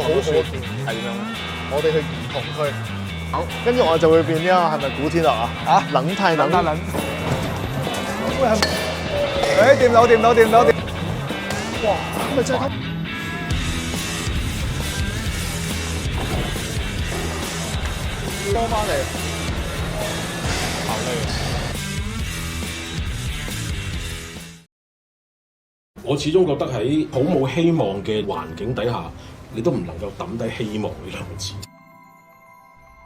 好可見。係點樣？我哋去兒童區，好，跟住我就會變呢個係咪古天樂啊？啊，冷太冷。冷。喂，掂到。哇！咁咪真係多翻嚟。我始終覺得喺好冇希望嘅環境底下，你都唔能夠抌低希望呢兩個字。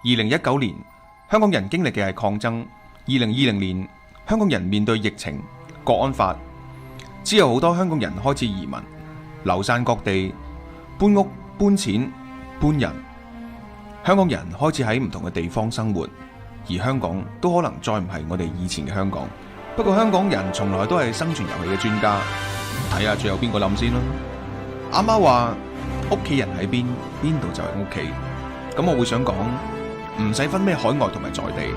2019年，香港人經歷嘅係抗爭；2020年，香港人面對疫情、國安法，之後好多香港人開始移民，流散各地，搬屋、搬錢、搬人。香港人開始喺唔同嘅地方生活，而香港都可能再唔係我哋以前嘅香港。不過香港人從來都係生存遊戲嘅專家。睇下最後邊個冧先啦。阿媽話屋企人喺邊，邊度就係屋企。咁我會想講，唔使分咩海外同埋在地，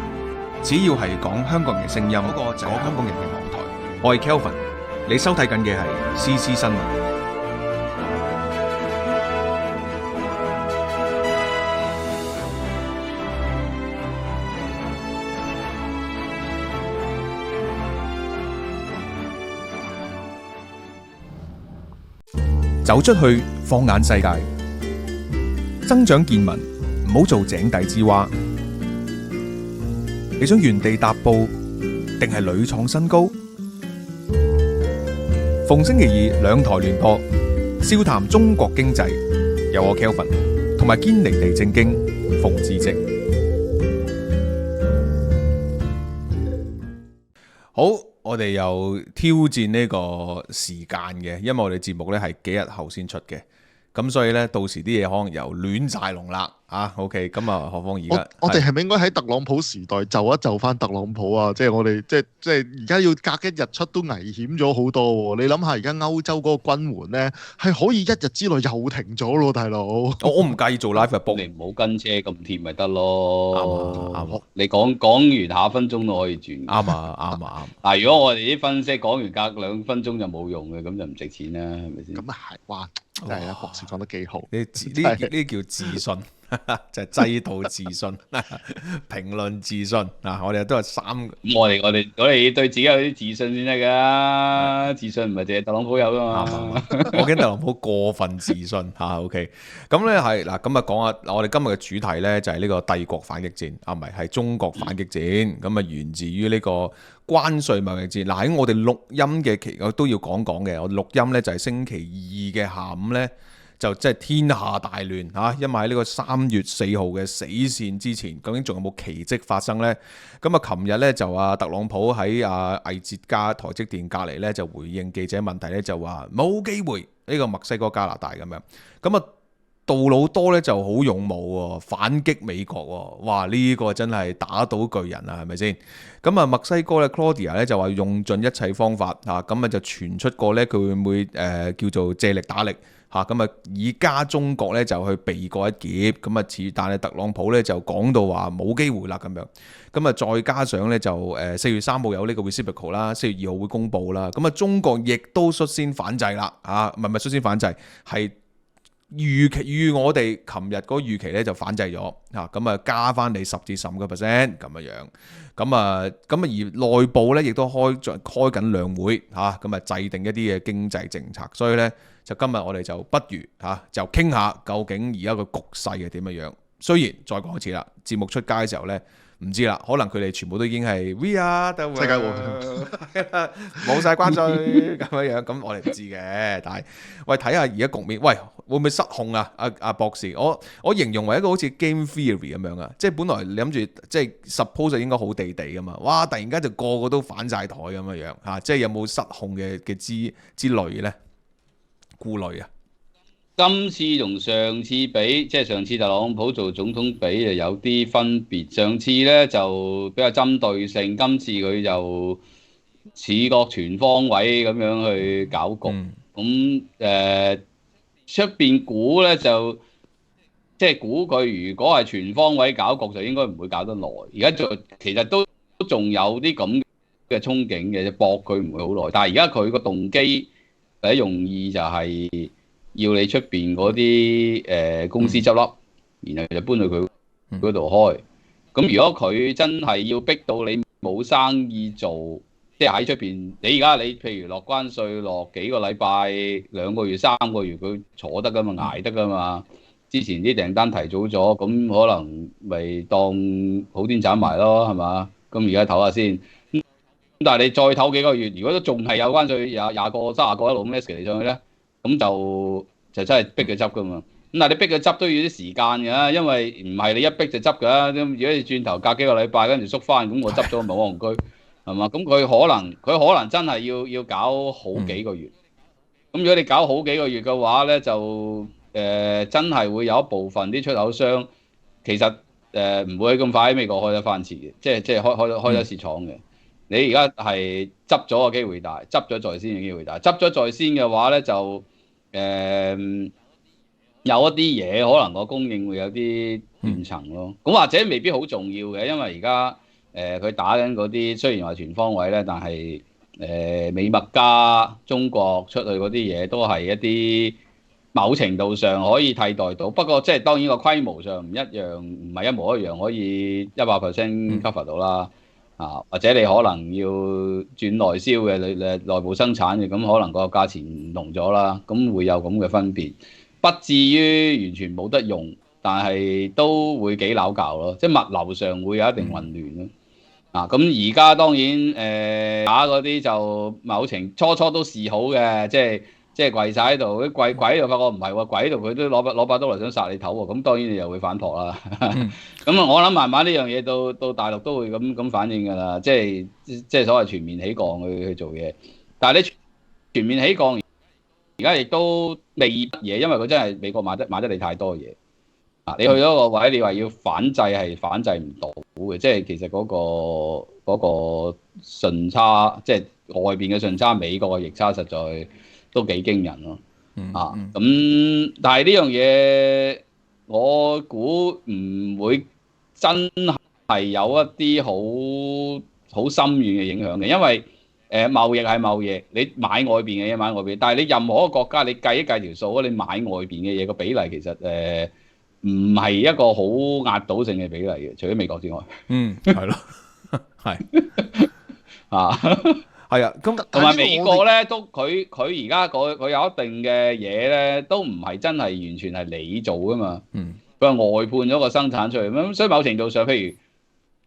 只要係講香港人嘅聲音，嗰個就係香港人嘅網台。我係 Kelvin，你收睇緊嘅係 CC 新聞。走出去，放眼世界，增長見聞，唔好做井底之蛙。你想原地踏步，定係屢創新高？逢星期二兩台聯播，笑談中國經濟，有我 Kelvin 同埋堅尼地正經馮志直。好，我哋又挑戰呢個時間嘅，因為我哋節目咧係幾日後先出嘅，咁所以咧到時啲嘢可能又亂晒龍啦啊 OK， 咁啊何況而家我哋係咪應該喺特朗普時代就一就翻特朗普啊？即係我哋即係而家要隔一日出都危險咗好多喎！你諗下而家歐洲嗰個軍援咧係可以一日之內又停咗咯，大佬。我唔介意做 live 嘅 book，你唔好跟車咁貼咪得咯。啱你講完下一分鐘都可以轉。啱啊。但係如果我哋啲分析講完隔2分鐘就冇用嘅，咁就唔值錢啦，係咪先？咁啊係，哇！真係啦，博士講得幾好。呢叫自信，就係制度自信，評論自信啊！我哋都係3個。咁我哋對自己有啲自信先得㗎，自信唔係淨係特朗普有㗎嘛。我驚特朗普過分自信嚇，OK。咁咧係嗱，咁啊講下我哋今日嘅主題咧就係呢個帝國反擊戰啊，唔係中國反擊戰。咁啊源自於呢個關稅貿易戰。嗱喺我哋錄音嘅期間都要講嘅，我錄音咧就係星期2嘅下午咧。就即係天下大亂嚇，因為喺呢個3月4號嘅死線之前，究竟仲有冇奇蹟發生呢？咁啊，琴日咧就特朗普喺魏哲家台積電隔離咧就回應記者問題咧，就話冇機會呢個墨西哥加拿大咁樣。咁啊，杜魯多咧就好勇武喎，反擊美國喎，哇！呢個真係打倒巨人啊，係咪先？咁啊，墨西哥咧 Claudia 咧就話用盡一切方法嚇，咁啊就傳出過咧佢會唔會叫做借力打力？咁啊，以加中國咧就去避過一劫，咁啊但係特朗普咧就講到話冇機會啦咁樣，咁啊再加上咧就4月3號有呢個 reciprocal 啦，4月2號會公佈啦，咁啊中國亦都率先反制啦，唔係率先反制，係預我哋琴日嗰個預期咧就反制咗，咁啊加翻你10至15%咁樣，咁啊而內部咧亦都開緊兩會咁啊制定一啲嘅經濟政策，所以咧。就今日我哋就不如就傾下究竟而家個局勢係點樣樣。雖然再講一次啦，節目出街嘅時候咧，唔知啦，可能佢哋全部都已經係 We are the world 世界和冇晒關稅咁樣樣，咁我哋唔知嘅。但係喂，睇下而家局面，喂會唔會失控啊？阿博士，我形容為一個好似 game theory 咁樣啊，即係本來你諗住即係 suppose 應該好地地噶嘛，哇！突然間就個個都反晒台咁樣樣即係有冇失控嘅之類咧？顧慮啊！今次同上次比，即係上次特朗普做總統比就有啲分別。上次咧就比較針對性，今次佢就似個全方位咁樣去搞局。咁出邊估咧就即係估佢如果係全方位搞局，就應該唔會搞得耐。而家其實都仲有啲咁嘅憧憬嘅，搏佢唔會好耐。但係而家佢個動機。第一用意就係要你出邊嗰啲公司執笠，然後就搬去佢嗰度開。咁如果佢真係要逼到你冇生意做，即係喺出邊，你而家你譬如落關稅落幾個禮拜、2個月、3個月，佢坐得噶嘛，捱得噶嘛。之前啲訂單提早咗，咁可能咪當好癲斬埋咯，係嘛？咁而家唞下先。咁但係你再唞幾個月，如果都仲係有關稅廿個、30個一路咁 escalate 上去咧，咁就真係逼佢執噶嘛。咁但係你逼佢執都要啲時間㗎，因為唔係你一逼就執㗎。咁如果你轉頭隔幾個禮拜跟住縮翻，咁我執咗咪好戇居係嘛？咁佢可能真係要搞好幾個月。咁如果你搞好幾個月嘅話咧，就真係會有一部分啲出口商其實唔會咁快喺美國開得翻次嘅，即係開得次廠嘅。你而家係執咗嘅機會大，執咗在先嘅機會大。執咗在先嘅話咧，就有一啲嘢可能個供應會有啲斷層咯。咁或者未必好重要嘅，因為而家佢打緊嗰啲雖然話全方位咧，但係美墨加中國出去嗰啲嘢都係一啲某程度上可以替代到，不過即係當然個規模上唔一樣，唔係一模一樣可以100% cover 到啦。或者你可能要轉內銷嘅，你內部生產嘅，咁可能個價錢唔同咗啦，咁會有咁嘅分別，不至於完全冇得用，但係都會幾撈教咯，即係物流上會有一定混亂咯。咁而家當然打嗰啲就某程初都示好嘅，即係跪晒喺度，啲跪喺度發覺唔係喎，跪喺度佢都攞把刀嚟想殺你頭喎，咁當然你又會反撲啦。咁我諗慢慢呢樣嘢到大陸都會咁反應㗎啦，即係所謂全面起降去做嘢。但係你全面起降而家亦都未乜嘢，因為佢真係美國買得你太多嘢。你去咗個位，你話要反制係反制唔到嘅，即係其實嗰個順差，即係外邊嘅順差，美國嘅逆差實在都幾驚人咯。咁但係呢樣嘢，我估唔會真係有一啲好深遠嘅影響嘅，因為貿易係貿易，你買外邊嘅嘢買外邊，但係你任何一個國家你計一計條數，你買外邊嘅嘢個比例其實唔係一個好壓倒性嘅比例嘅，除咗美國之外。係咯，係係啊，咁同埋美國咧都佢而家佢有一定嘅嘢咧，都唔係真係完全係你做噶嘛。佢係外判咗個生產出去咁，所以某程度上，譬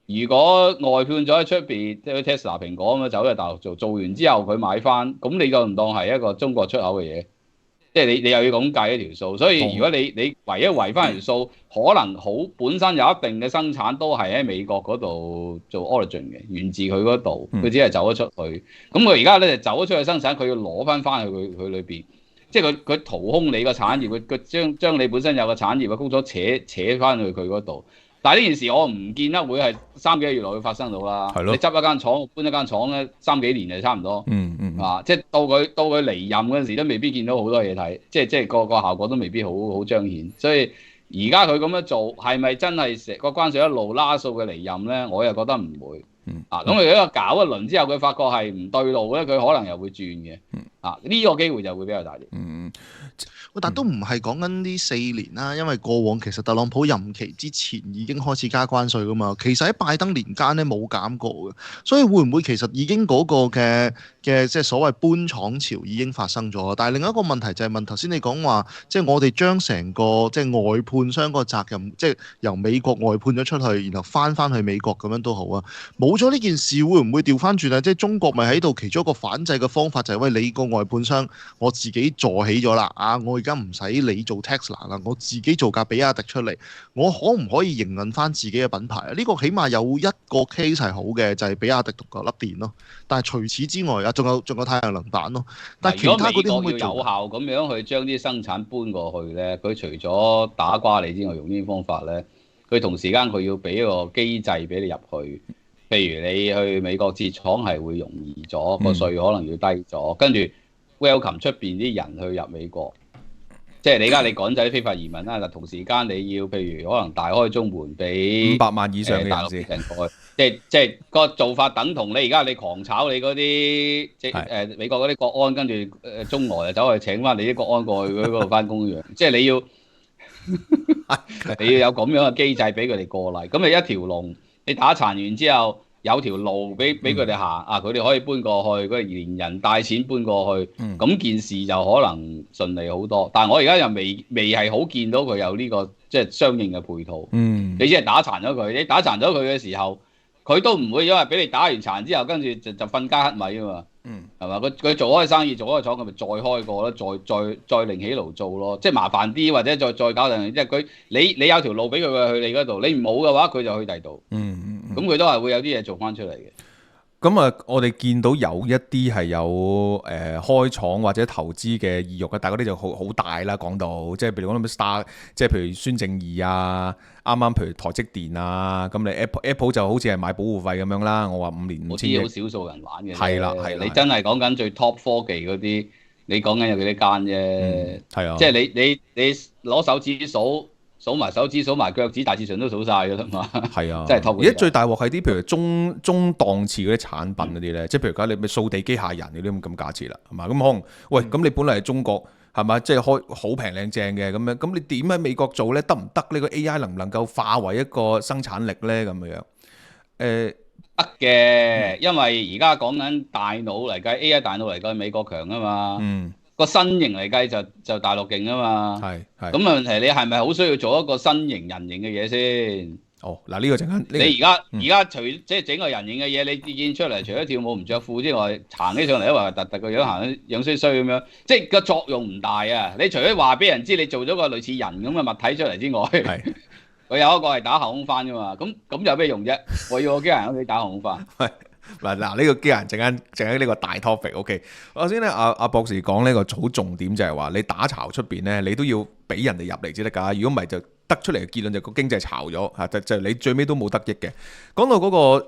如果外判咗喺出邊，即係 Tesla、蘋果咁樣走去大陸做完之後佢買翻，咁你當唔當係一個中國出口嘅嘢？即係你又要咁計一條數，所以如果你唯一圍翻條數，可能本身有一定嘅生產都係喺美國嗰度做 origin 嘅，源自佢嗰度，佢只係走咗出去。咁佢而家咧就走咗出去生產，佢要攞翻去佢裏邊，即係佢掏空你個產業，佢將你本身有個產業嘅工作扯翻去佢嗰度。但係呢件事我唔見得會係3幾個月內會發生到啦。係咯，你執一間廠搬一間廠咧，3幾年就差唔多。即係到佢離任嗰陣時都未必見到好多嘢睇，即係個效果都未必好彰顯。所以而家佢咁樣做係咪真係成個關稅一路拉數嘅離任咧？我又覺得唔會。咁佢如果搞一輪之後，佢發覺係唔對路咧，佢可能又會轉嘅。呢個機會就會比較大啲。但都唔係講緊呢4年啦，因為過往其實特朗普任期之前已經開始加關稅噶嘛，其實喺拜登年間咧冇減過嘅，所以會唔會其實已經嗰個嘅即係所謂搬廠潮已經發生咗？但係另一個問題就係問頭先你講話，即係我哋將成個即係外判商個責任，即係由美國外判咗出去，然後翻去美國咁樣都好啊。冇咗呢件事，會唔會調翻轉啊？即係中國咪喺度其中一個反制嘅方法就係喂，你個外判商我自己做起咗啦，我而家唔使你做 Tesla 啦，我自己做架比亞迪出嚟，我可唔可以營運翻自己嘅品牌啊？呢個起碼有一個 case 係好嘅，就係比亞迪同嚿粒電咯。但係除此之外仲有太陽能板咯。但係其他嗰啲可唔可以做？如果美國要有效咁樣去將啲生產搬過去咧，佢除咗打瓜你之外，用呢啲方法咧，佢同時間佢要俾一個機制俾你入去。譬如你去美國設廠係會容易咗，個稅可能要低咗，跟住 welcome 出邊啲人去入美國。即係你而家你趕走啲非法移民啦，但同時間你要譬如可能大開中門俾500萬以上嘅大陸人士，人過去，即係個做法等同你而家你狂炒你嗰啲即係美國嗰啲國安，跟住中俄就走去請翻你啲國安過去嗰度翻工一樣，即係你要你要有咁樣嘅機制俾佢哋過嚟，咁你一條龍你打殘完之後。有條路俾佢哋行啊！佢哋可以搬過去，佢哋連人帶錢搬過去，咁件事就可能順利好多。但係我而家又未係好見到佢有呢個即係相應嘅配套。你只係打殘咗佢，你打殘咗佢嘅時候，佢都唔會因為俾你打完殘之後，跟住就瞓街乞米啊嘛。係嘛？佢做開生意，做開廠，佢咪再開過咯，再另起爐做咯。即係麻煩啲，或者再搞定。即係佢你有條路俾佢去你嗰度，你唔冇嘅話，佢就去第度。咁佢都係會有啲嘢做翻出嚟嘅。咁啊，我哋見到有一啲係有開廠或者投資嘅意欲嘅，但係嗰啲就好大啦。講到即係譬如講啲 Star，即係譬如孫正義啊，啱啱譬如台積電啊，咁你 Apple 就好似係買保護費咁樣啦。我話5年5千億，嗰啲好少數人玩嘅。係啦，你真係講緊最 top 科技嗰啲，你講緊有幾多間啫？係啊，即係你攞手指數埋手指數埋腳趾，大致上都數晒㗎啦嘛。係啊，真係 top。而家最大鑊係啲譬如中檔次嗰啲產品嗰啲咧，即係譬如講你咪掃地機械人嗰啲咁價錢啦，係嘛？咁可能喂，咁你本嚟係中國係嘛？即係開好平靚正嘅咁樣，咁你點喺美國做咧？得唔得呢個 AI 能唔能夠化為一個生產力咧？咁樣得嘅，因為而家講緊大腦嚟計 AI 大腦嚟計美國強啊嘛。個身形嚟計就大陸勁啊嘛。係。咁問題你係咪好需要做一個身形人形嘅嘢先？哦，嗱呢個陣間，你而家除即係整個人形嘅嘢，你見出嚟除咗跳舞唔着褲之外，行起上嚟都話突個樣行樣衰衰咁樣，即係個作用唔大啊！你除咗話俾人知你做咗個類似人咁嘅物體出嚟之外，佢有一個係打後空翻噶嘛？咁有咩用啫？我要個機械人喺屋企打後空翻。嗱呢個機械人陣間呢個大 topic，OK。頭先咧阿博士講呢個好重點就係話，你打巢出邊咧，你都要俾人哋入嚟先得㗎。如果唔係就得出嚟嘅結論就個經濟巢咗嚇，就你最尾都冇得益嘅。講到嗰個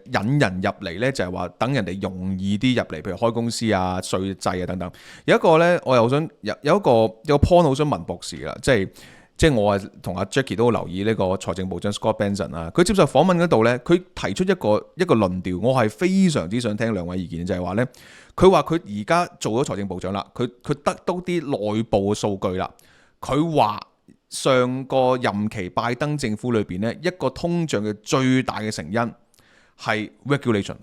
引人入嚟咧，就係話等人哋容易啲入嚟，譬如開公司啊、稅制啊等等。有一個咧，我又想有一個 point 好想問博士啦，即係我係同阿 Jackie 都留意呢個財政部長 Scott Bessent 啊，佢接受訪問嗰度咧，佢提出一個論調，我係非常之想聽兩位意見，就係話咧，佢話佢而家做咗財政部長啦，佢得到啲內部嘅數據啦，佢話上個任期拜登政府裏邊咧，一個通脹嘅最大嘅成因係 regulation。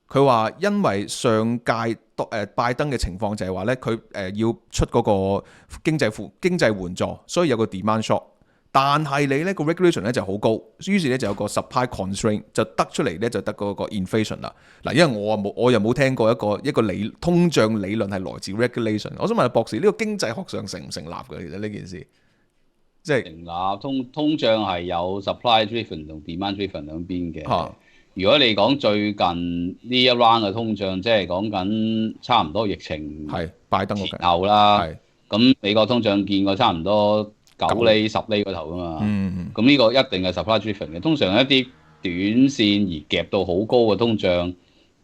佢話因為上屆拜登嘅情況就係話咧，佢要出嗰個經濟援助，所以有個 demand shock。但係你咧個 regulation 咧就好高，於是咧就有個 supply constraint， 就得出嚟咧就得嗰個 inflation 啦。嗱，因為我又冇聽過一個通脹理論係來自 regulation。我想問下博士，呢個經濟學上成唔成立嘅？其實呢件事即係成立，通脹係有 supply driven 同 demand driven 兩邊嘅。如果你講最近呢一 round 嘅通脹，即係講緊差唔多疫情係拜登前後啦，咁美國通脹見過差唔多9厘10厘嗰頭噶嘛，咁呢個一定係 supply driven 嘅。通常一啲短線而夾到好高嘅通脹，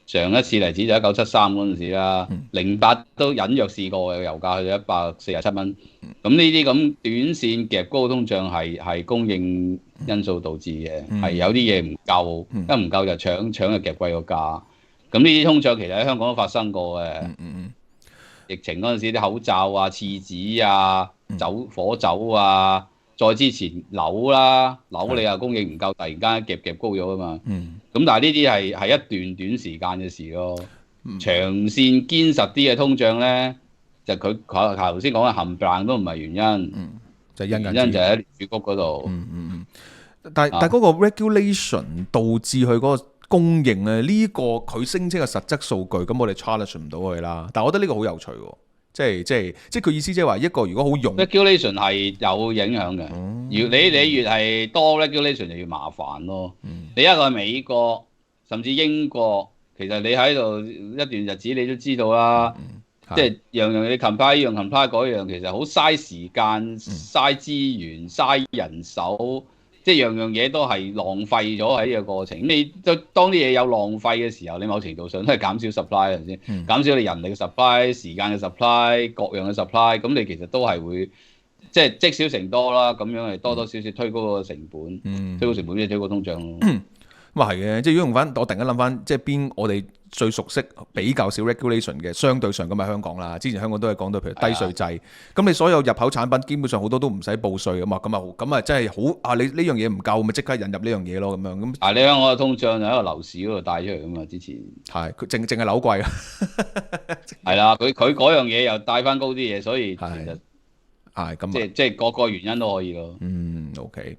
上一次例子就1973嗰陣時啦，08都隱約試過嘅，油價去到147蚊。咁呢啲咁短線夾高通脹係供應因素導致嘅，係有啲嘢唔夠，一唔夠就搶就夾貴個價。咁呢啲通脹其實喺香港都發生過嘅。疫情嗰陣時啲口罩啊、廁紙啊、火酒啊，再之前樓你又供應唔夠，突然間夾高咗啊嘛。咁但係呢啲係一段短時間嘅事咯。長線堅實啲嘅通脹咧，就佢頭先講嘅冚唪唥都唔係原因，原因就喺聯儲局嗰度。但係嗰個 regulation 導致佢嗰個供應咧，呢個佢聲稱嘅實質數據，咁我哋 challenge 唔到佢啦。但係我覺得呢個好有趣喎，即係佢意思即係話一個如果好用 regulation 係有影響嘅。如你越係多 regulation 就越麻煩咯。你一個美國甚至英國，其實你喺度一段日子你都知道啦。即係樣樣你 comply 依樣 comply 嗰樣，其實好嘥時間、嘥資源、嘥人手，即係樣樣嘢都係浪費咗喺呢個過程。你當啲嘢有浪費嘅時候，你某程度上都係減少 supply 係咪先？減少你人力嘅 supply、時間嘅 supply、各樣嘅 supply，咁你其實都係會即係積少成多啦，咁樣係多多少少推高個成本，推高成本即係推高通脹咯。咁啊係嘅，即係如果用翻，我突然間諗翻，即係邊我哋最熟悉比較少 regulation 嘅，相對上咁係香港啦。之前香港都係講到譬如低稅制，咁你所有入口產品基本上好多都唔使報稅噶嘛，咁啊真係好啊！你呢樣嘢唔夠，咪即刻引入呢樣嘢咯，咁樣咁。你香港嘅通脹就喺個樓市嗰度帶出嚟噶嘛，之前係佢淨係樓貴啊，係啦，佢嗰樣嘢又帶翻高啲嘢，所以其實係咁即係各個原因都可以咯。OK。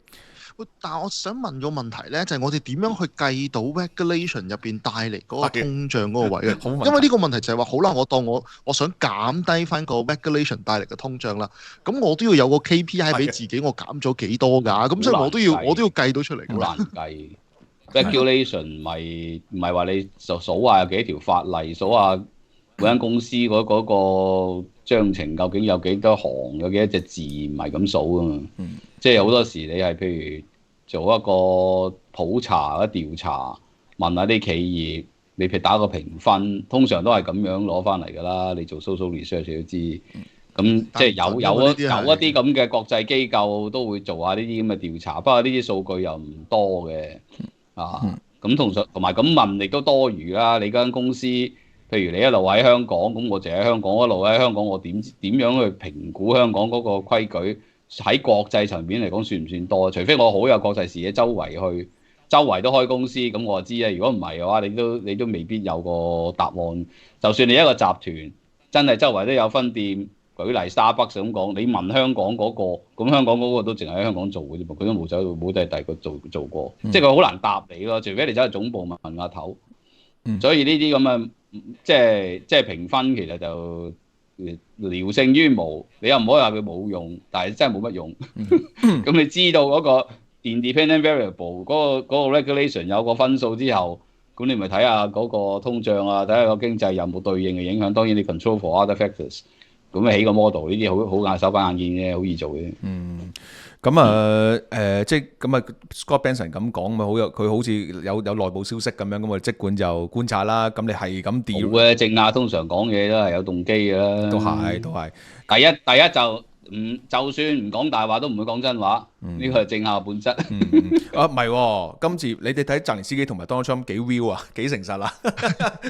但係我想問個問題咧，就係我哋點樣去計到 regulation 入邊帶嚟嗰個通脹嗰個位咧？因為呢個問題就係話，好啦，我當我想減低翻個 regulation 帶嚟嘅通脹啦，咁我都要有個 KPI 俾自己，我減咗幾多㗎？咁所以我都要計到出嚟。好難計 regulation 唔係話你就數下有幾條法例，數下每間公司嗰個章程究竟有幾多行，有幾多隻字，唔係咁數㗎嘛。即係好多時你係譬如做一個普查或者調查，問下啲企業，你譬如打個評分，通常都係咁樣攞翻嚟㗎啦。你做 social research 你都知，咁即係有一啲咁嘅國際機構都會做下呢啲咁嘅調查，不過呢啲數據又唔多嘅咁同埋咁問亦都多餘啦。你間公司譬如你一路喺香港，咁我淨喺香港一路喺香港，我點樣去評估香港嗰個規矩？喺國際層面嚟講算唔算多？除非我好有國際視野，周圍都開公司，咁我就知啦。如果唔係嘅話，你都未必有個答案。就算你一個集團真係周圍都有分店，舉例 Starbucks 咁講，你問香港嗰個，咁香港嗰個都淨係喺香港做嘅啫嘛，佢都冇走到冇第二個做過，即係佢好難答你咯。除非你走去總部問下頭。所以呢啲咁嘅即係評分其實就聊勝於無，你又唔可以話佢冇用，但係真係冇乜用。咁你知道嗰個 independent variable 嗰個 regulation 有個分數之後，咁你咪睇下嗰個通脹啊，睇下個經濟有冇對應嘅影響。當然你 control for other factors，咁咪起個 model 呢啲好眼手板眼見嘅，好易做嘅。咁即係咁啊 Scott Benson 咁講咪佢好似有內部消息咁樣，咁我哋即管就觀察啦。咁你係咁調嘅正亞通常講嘢都係有動機嘅啦。都係。第一就算唔講大話都唔會講真話，呢個係正亞本質。唔係，今次你哋睇澤連斯基同埋 Donald Trump 幾 real 啊，幾誠實啊，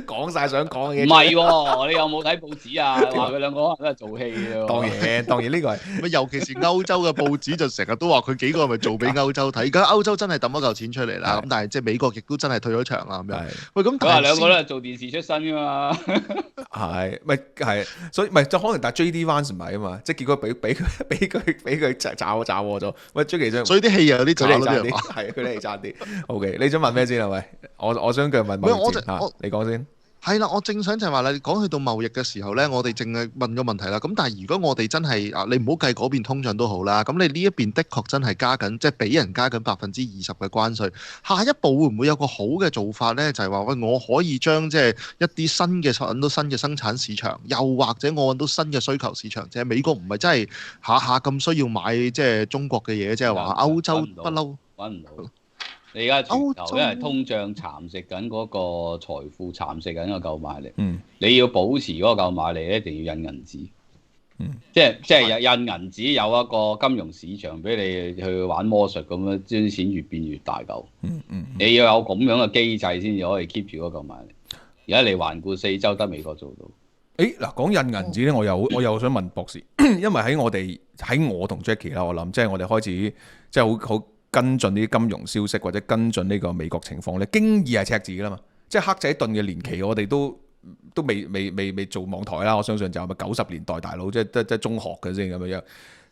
講晒想講嘅嘢。唔係，你有冇睇報紙啊？話佢兩個可能都係做戲嘅。當然呢個係，尤其是歐洲嘅報紙就成日都話佢幾個係咪做俾歐洲睇？而家歐洲真係抌咗嚿錢出嚟啦，咁但係即係美國亦都真係退咗場啦咁樣。喂，咁佢話兩個都係做電視出身㗎嘛。係，所以咪就可能但係 JD Vance 唔係啊嘛，即係結果俾佢炸禍咗。喂，追其所以啲戲又有啲渣咯，啲人話係佢哋差啲。OK， 你想問咩先啊？喂，我想繼續問你講先。係啦，我正想就係話啦，講去到貿易嘅時候咧，我哋淨係問個問題啦。咁但係如果我哋真係你唔好計嗰邊通脹都好啦，咁你呢一邊的確真係加緊，即係俾人加緊20%嘅關稅。下一步會唔會有個好嘅做法咧？就係話喂，我可以將即係一啲新嘅揾到新嘅生產市場，又或者我揾到新嘅需求市場。即係美國唔係真係下下咁需要買即係中國嘅嘢，即係話歐洲不嬲揾唔到。你而家全球因為通脹蠶食緊嗰個財富，蠶食緊個購買力。你要保持嗰個購買力，一定要印銀紙。即係印銀紙有一個金融市場俾你去玩魔術咁樣，將啲錢越變越大嚿。你要有咁樣嘅機制先至可以 keep 住嗰個購買力。而家你環顧四周，得美國做到。嗱，講印銀紙咧，我又想問博士，因為喺我同 Jackie 啦，我諗即係我哋開始即係好跟進呢啲金融消息或者跟進呢個美國情況咧，經已係赤字噶啦嘛。即係黑仔頓嘅年期，我哋都未做網台啦。我相信就係咪90年代大佬，即係中學嘅先咁樣，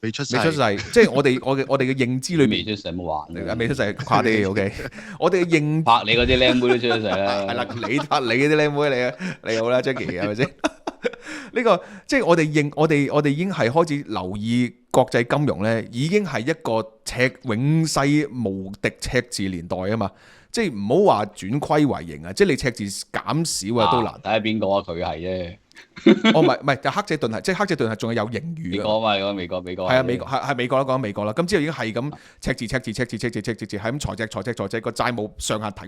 未出世。即係我哋嘅認知裏面未出世冇玩嚟㗎，未出世誇啲 OK。我哋嘅認拍你嗰啲靚妹都出咗世啦。係啦，你拍你嗰啲靚妹你好啦 Jackie 係咪先？呢個即係我哋已經係開始留意國際金融咧，已經係一個永世無敵赤字年代啊嘛！即係唔好話轉虧為盈啊，即係你赤字減少啊都難。睇下邊個啊？佢係啫。唔係，就黑仔頓係，即係黑仔頓係仲係有盈餘嘅。美國嘛，美國係啊，美國係美國啦，講緊美國啦。咁之後已經係咁赤字，係咁財赤個債務上限提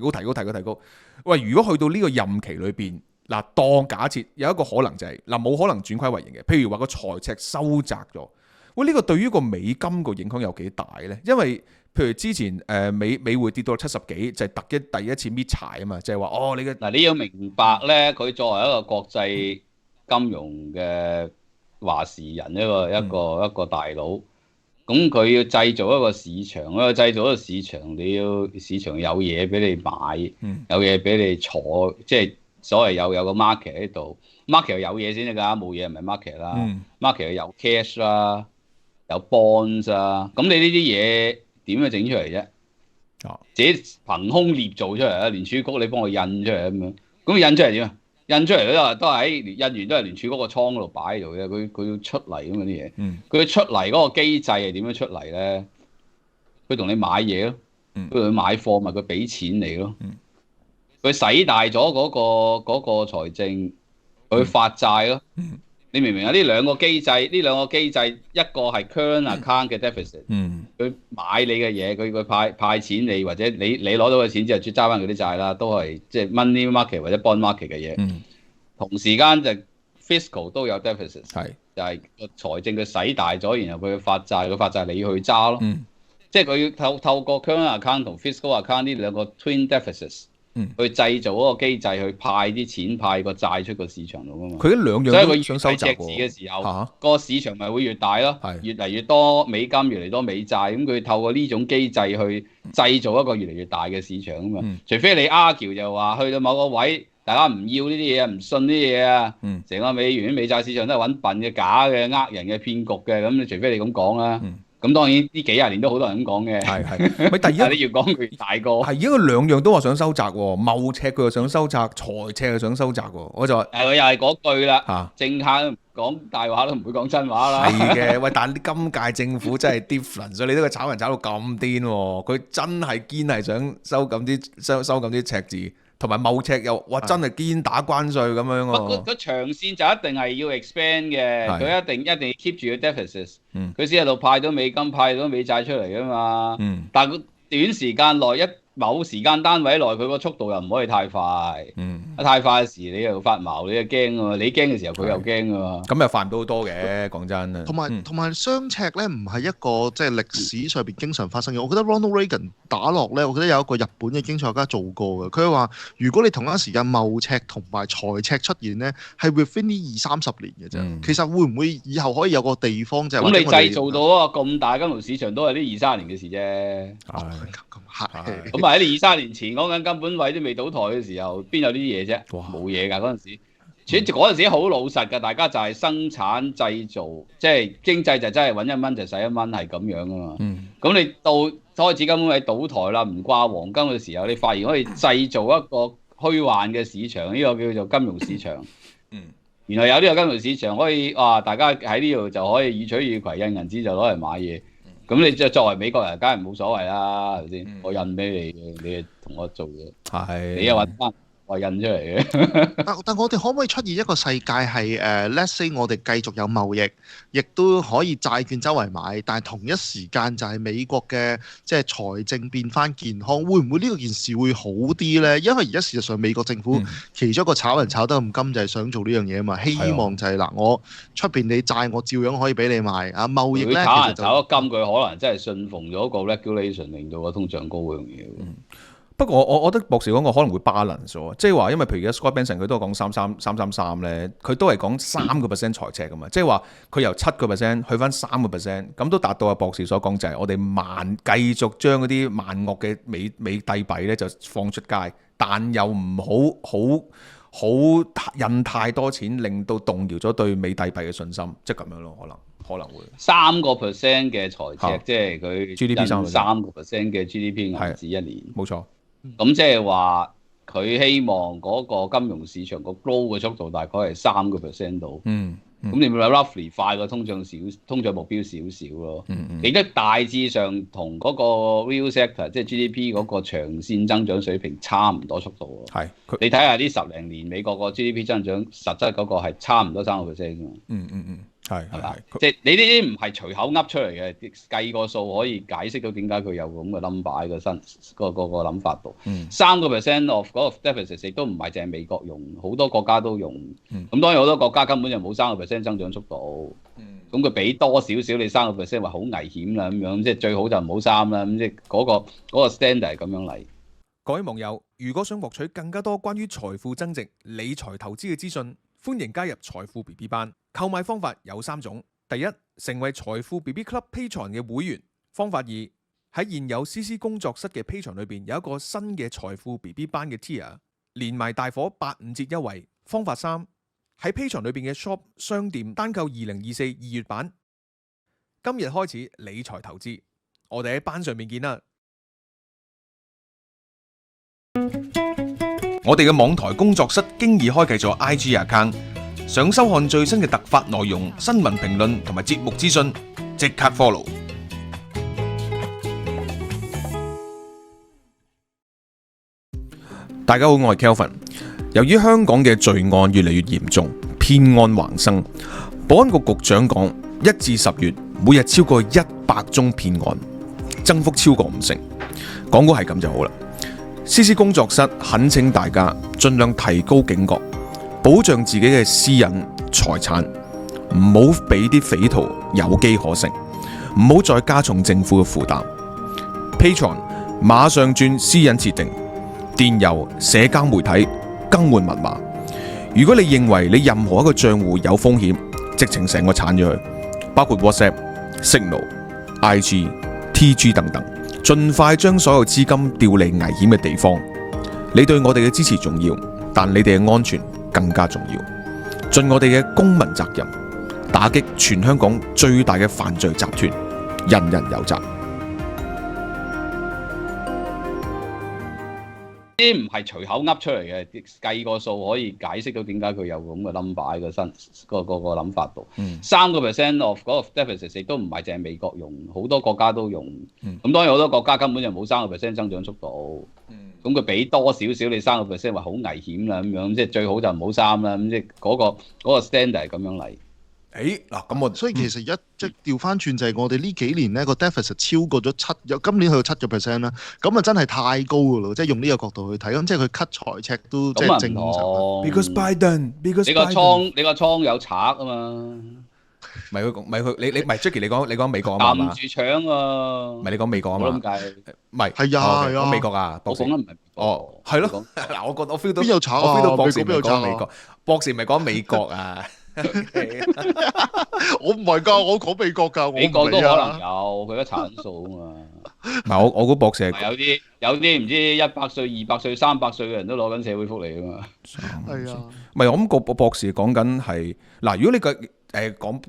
高。喂，如果去到呢個任期裏邊，嗱，當假設有一個可能就係冇可能轉虧為盈嘅，譬如話個財赤收窄咗，喂，呢個對於個美金個影響有幾大咧？因為譬如之前美匯跌到70幾，就係第一次搣柴啊嘛，即係話哦你嘅嗱，你要明白咧，佢作為一個國際金融嘅話事人，一個大佬，咁佢要製造一個市場，製造一個市場，你要市場有嘢俾你買，有嘢俾你坐，即係所謂有個 market 喺度 ，market 有嘢先得㗎，冇嘢唔係 market 啦，market 有 cash 啦，有 bonds 啊，咁你呢啲嘢點樣整出嚟啫？自己憑空捏造出嚟啊！聯儲局你幫我印出嚟咁樣，咁印出嚟點啊？印出嚟都係印完都係聯儲局個倉嗰度擺喺度嘅，佢要出嚟咁嗰啲嘢，佢要出嚟嗰個機制係點樣出嚟咧？佢同你買嘢咯，佢同你買貨咪佢俾錢你咯，佢使大咗嗰個財政，佢發債咯。你明唔明啊？呢兩個機制，一個係 current account 嘅 deficit，佢買你嘅嘢，佢派錢你，或者你攞到嘅錢之後，再揸翻佢啲債啦，都係即係 money market 或者 bond market 嘅嘢。同時間就 fiscal 都有 deficit， 就係個財政佢使大咗，然後佢發債你去揸咯。即係佢要透過 current account 同 fiscal account 呢兩個 twin deficits。去製造嗰個機制，去派啲錢派個債出個市場度㗎嘛。佢兩樣都想收集喎。所以佢越隻字嘅時候，個市場咪會越大咯。越嚟越多美金，越嚟越多美債。咁佢透過呢種機制去製造一個越嚟越大嘅市場啊嘛。除非你 argue 就話去到某個位，大家唔要呢啲嘢，唔信呢啲嘢啊。成個美元美債市場都係揾笨嘅、假嘅、呃人嘅騙局嘅。咁你除非你咁講啦。咁當然呢幾廿年都好多人咁講嘅，咪第二你要講佢大個，係而家佢兩樣都話想收窄喎，貿赤佢又想收窄，財赤又想收窄喎，我就話，佢又係嗰句啦，政客講大話都唔會講真話啦。係嘅，喂，但係今屆政府真係 different， 所以你都佢炒人炒到咁癲喎，佢真係堅係想收緊啲赤字。同埋貿赤又哇真係堅打關稅咁樣喎。佢長線就一定係要 expand 嘅，佢一定要 keep 住個 deficit，佢先喺度派到美金、派到美債出嚟㗎嘛。但係佢短時間內某時間單位內，佢個速度又唔可以太快。太快嘅時你又發毛，你又驚㗎嘛。你驚嘅時候佢又驚㗎嘛。咁又快唔到好多嘅，講真啊。同埋雙赤咧，唔係一個即係歷史上邊經常發生嘅。我覺得 Ronald Reagan 打落咧，我覺得有一個日本嘅經濟學家做過嘅。佢話：如果你同一時間貿赤同埋財赤出現咧，係 within 呢20-30年嘅啫。其實會唔會以後可以有個地方就係咁你製造到一個咁大金融市場都係呢2-3年嘅事啫。咁喺你2-3年前講緊根本位都未倒台嘅時候，邊有呢啲嘢啫？冇嘢㗎嗰陣時。嗰陣時好老實㗎，大家就係生產製造，即係經濟就真係揾1蚊就使1蚊，係咁樣㗎嘛。咁你到開始根本位倒台啦，唔掛黃金嘅時候，你發現可以製造一個虛幻嘅市場，呢個叫做金融市場。然後有呢個金融市場可以大家喺呢度就可以予取予攜，印銀紙就攞嚟買嘢。咁你就作為美國人，梗係冇所謂啦，係咪先？我印俾你，你同我做嘢，你又揾翻我印出嚟嘅。但我哋可唔可以出現一個世界係let's say 我哋繼續有貿易，亦都可以債券周圍買，但係同一時間就係美國嘅即係財政變翻健康，會唔會呢個件事會好啲咧？因為而家事實上美國政府其中一個炒人炒得咁金就係想做呢樣嘢啊嘛，希望就係嗱，我出邊你債我照樣可以俾你賣啊，貿易咧炒人炒得金，佢可能真係信奉咗個 regulation， 令到個通脹高嗰樣嘢。不過我覺得博士講個可能會 balance 咗，即係話因為譬如而家 Scott Bessent 佢都係講333咧，佢都係講3% 財赤噶嘛，即係話佢由7% 去翻3%，咁都達到阿博士所講就係我哋繼續將嗰啲萬惡嘅美帝幣咧就放出街，但又唔好印太多錢，令到動搖咗對美帝幣嘅信心，即係咁樣咯，可能會3% 嘅財赤，即係佢 GDP 3% 嘅 GDP 銀紙一年，冇錯。咁即係話佢希望嗰個金融市場個 grow 嘅速度大概係3% 度。咁你咪 roughly 快過通脹目標少少咯。亦都大致上同嗰個 real sector 即係 GDP 嗰個長線增長水平差唔多速度喎。你睇下呢10零年美國個 GDP 增長實質嗰個係差唔多3%㗎嘛。係嘛？即係你呢啲唔係隨口噏出嚟嘅，計個數可以解釋到點解佢有咁嘅 number 喺個諗法度。3% of 嗰個 deficit 亦都唔係淨係美國用，好多國家都用。咁當然好多國家根本就冇3% 增長速度。咁佢俾多少少你3%話好危險啦咁樣，即係最好就唔好3啦，咁即係嗰個 standard 係咁樣嚟。各位網友，如果想獲取更加多關於財富增值、理財投資嘅資訊，歡迎加入財富 BB 班。購買方法有3種：第一，成為財富 BB Club Patreon 嘅會員；方法二，喺現有 CC 工作室嘅 Patreon 裏邊有一個新嘅財富 BB 班嘅 Tier， 連埋大伙85折優惠。方法三，喺 Patreon 裏邊嘅 Shop 商店單購2024 2月版。今日開始理財投資，我哋喺班上面見啦！我哋嘅網台工作室經已開啟咗 IG account， 想收看最新嘅突發內容、新聞評論同埋節目資訊，即刻 follow。大家好，我係 Kelvin。由於香港嘅罪案越嚟越嚴重，騙案橫生，保安局局長講，1至10月每日超過100宗騙案，增幅超過50%。講估係咁就好啦。CC 工作室懇請大家盡量提高警覺，保障自己嘅私隱財產，唔好俾啲匪徒有機可乘，唔好再加重政府嘅負擔。Patreon 馬上轉私隱設定，電郵、社交媒體更換密碼。如果你認為你任何一個賬戶有風險，直情成個鏟咗佢，包括 WhatsApp、Signal、IG、TG 等等。盡快將所有資金調離危險嘅地方。你對我哋嘅支持重要，但你哋嘅安全更加重要。盡我哋嘅公民責任，打擊全香港最大嘅犯罪集團，人人有責。啲唔係隨口噏出嚟嘅，計個數可以解釋到點解佢有咁嘅 number 喺個身個諗法度。3% of 嗰個 deficit 亦都唔係淨係美國用，好多國家都用。咁當然好多國家根本就冇3% 增長速度。咁佢俾多少少你3%話好危險啦咁樣，即係最好就唔好3啦。咁即係嗰個 standard 係咁樣嚟。嗱，咁所以其實即係調翻轉就係我哋呢幾年呢個 deficit 超過咗今年去到7%啦，咁啊真係太高噶咯，即係用呢個角度去睇，咁即係佢 cut 財赤都即係正常。Because Biden，你個倉有賊啊嘛，唔係你唔係 Jackie，你講美國啊嘛，撳住搶啊，唔係你講美國啊嘛，唔係係啊，講美國啊，我講得唔係哦，係咯，嗱，我覺我 feel 到邊有賊啊？我 feel 到博士唔係邊有賊啊講美國，博士唔係講美國啊。我唔係㗎，我講美國㗎，美國都可能有，佢一查緊數啊嘛。唔係我估博士係有啲唔知100歲、200歲、300歲嘅人都攞緊社會福利啊嘛。係啊，唔係我諗個博士講緊係嗱，如果你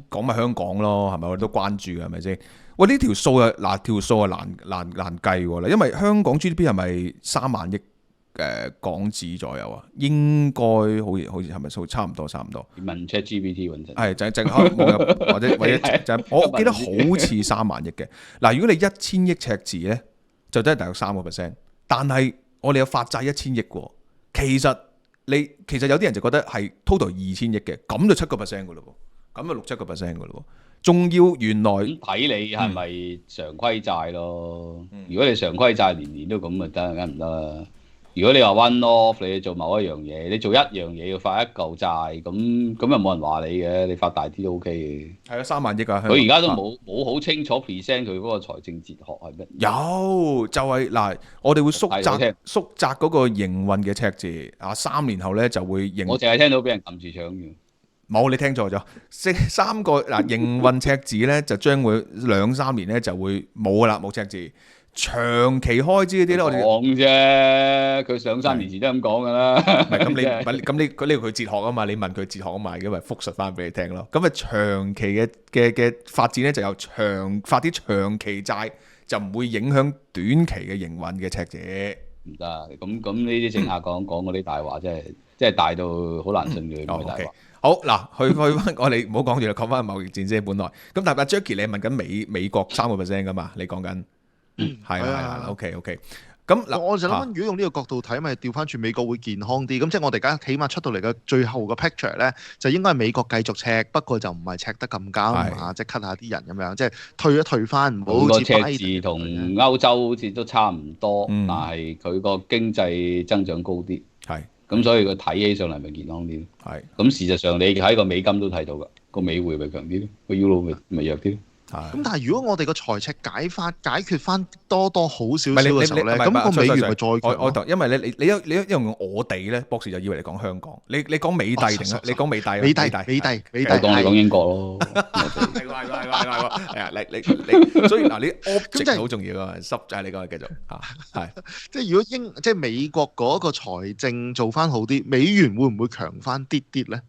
講埋香港咯，係咪我哋都關注嘅係咪先？喂，呢條數啊嗱，條數啊難計喎啦，因為香港 GDP 係咪3萬億港紙左右啊？應該好似係咪數差唔多？問 ChatGPT 揾陣。係就或者就我記得好似3萬億嘅。嗱，如果你1000億赤字咧，就真係大約3%。但係我哋有發債1000億喎，其實有啲人就覺得係 total 2000億嘅，咁就7%噶咯喎，咁就6-7%噶咯喎。仲要原來睇你係咪常規債咯？如果你常規債年年都咁咪得，梗唔得啦。如果你話 one off， 你做某一樣嘢，你做一樣嘢要發一嚿債，咁又冇人話你嘅，你發大啲都 OK 嘅。係啊，3萬億啊！佢而家都冇好清楚 present 佢嗰個財政哲學係乜？有就係嗱，我哋會縮窄嗰個營運嘅赤字啊，3年後咧就會我淨係聽到俾人撳住搶嘅。冇，你聽錯咗。3個嗱營運赤字咧，就將會2-3年咧就會冇噶啦，冇赤字。長期開支嗰啲咧，我哋講啫，佢2-3年前都咁講噶啦。唔係咁你佢呢個佢哲學啊嘛，你問佢哲學啊嘛，咁咪復述翻俾你聽咯。咁啊長期嘅發展咧，就有發啲長期債，就唔會影響短期嘅營運嘅赤字。唔得，咁呢啲政客講嗰啲大話，真係大到好難信佢唔係大話。好嗱，去翻我哋唔好講住啦，講翻貿易戰啫。本來咁，但係 Jackie 你係問緊美國3%噶嘛？你講緊。係啊，OK。咁嗱，我就諗，如果用呢個角度睇，咪調翻轉美國會健康啲。咁即係我哋而家起碼出到嚟嘅最後嘅 picture 咧，就應該係美國繼續赤，不過就唔係赤得咁交啊，即係 cut 下啲人咁樣，即係退一退翻，唔好好似赤字同歐洲好似都差唔多，但係佢個經濟增長高啲。係。咁所以佢睇起上嚟咪健康啲。係咁事實上你喺個美金都睇到㗎，個美匯咪強啲咯，個 Euro 咪弱啲咯。咁但係如果我哋個財赤解決翻多好少少唔係嘅時候咧，咁個美元咪再強咯。因為咧你用我哋咧，博士就以為你講香港，你講美帝定係你講美帝？美帝，我當你講英國咯。係啊，你所以嗱，你 object 好重要啊，濕就係你講嘅繼續嚇，係即係如果即係美國嗰個財政做翻好啲，美元會唔會強翻啲咧？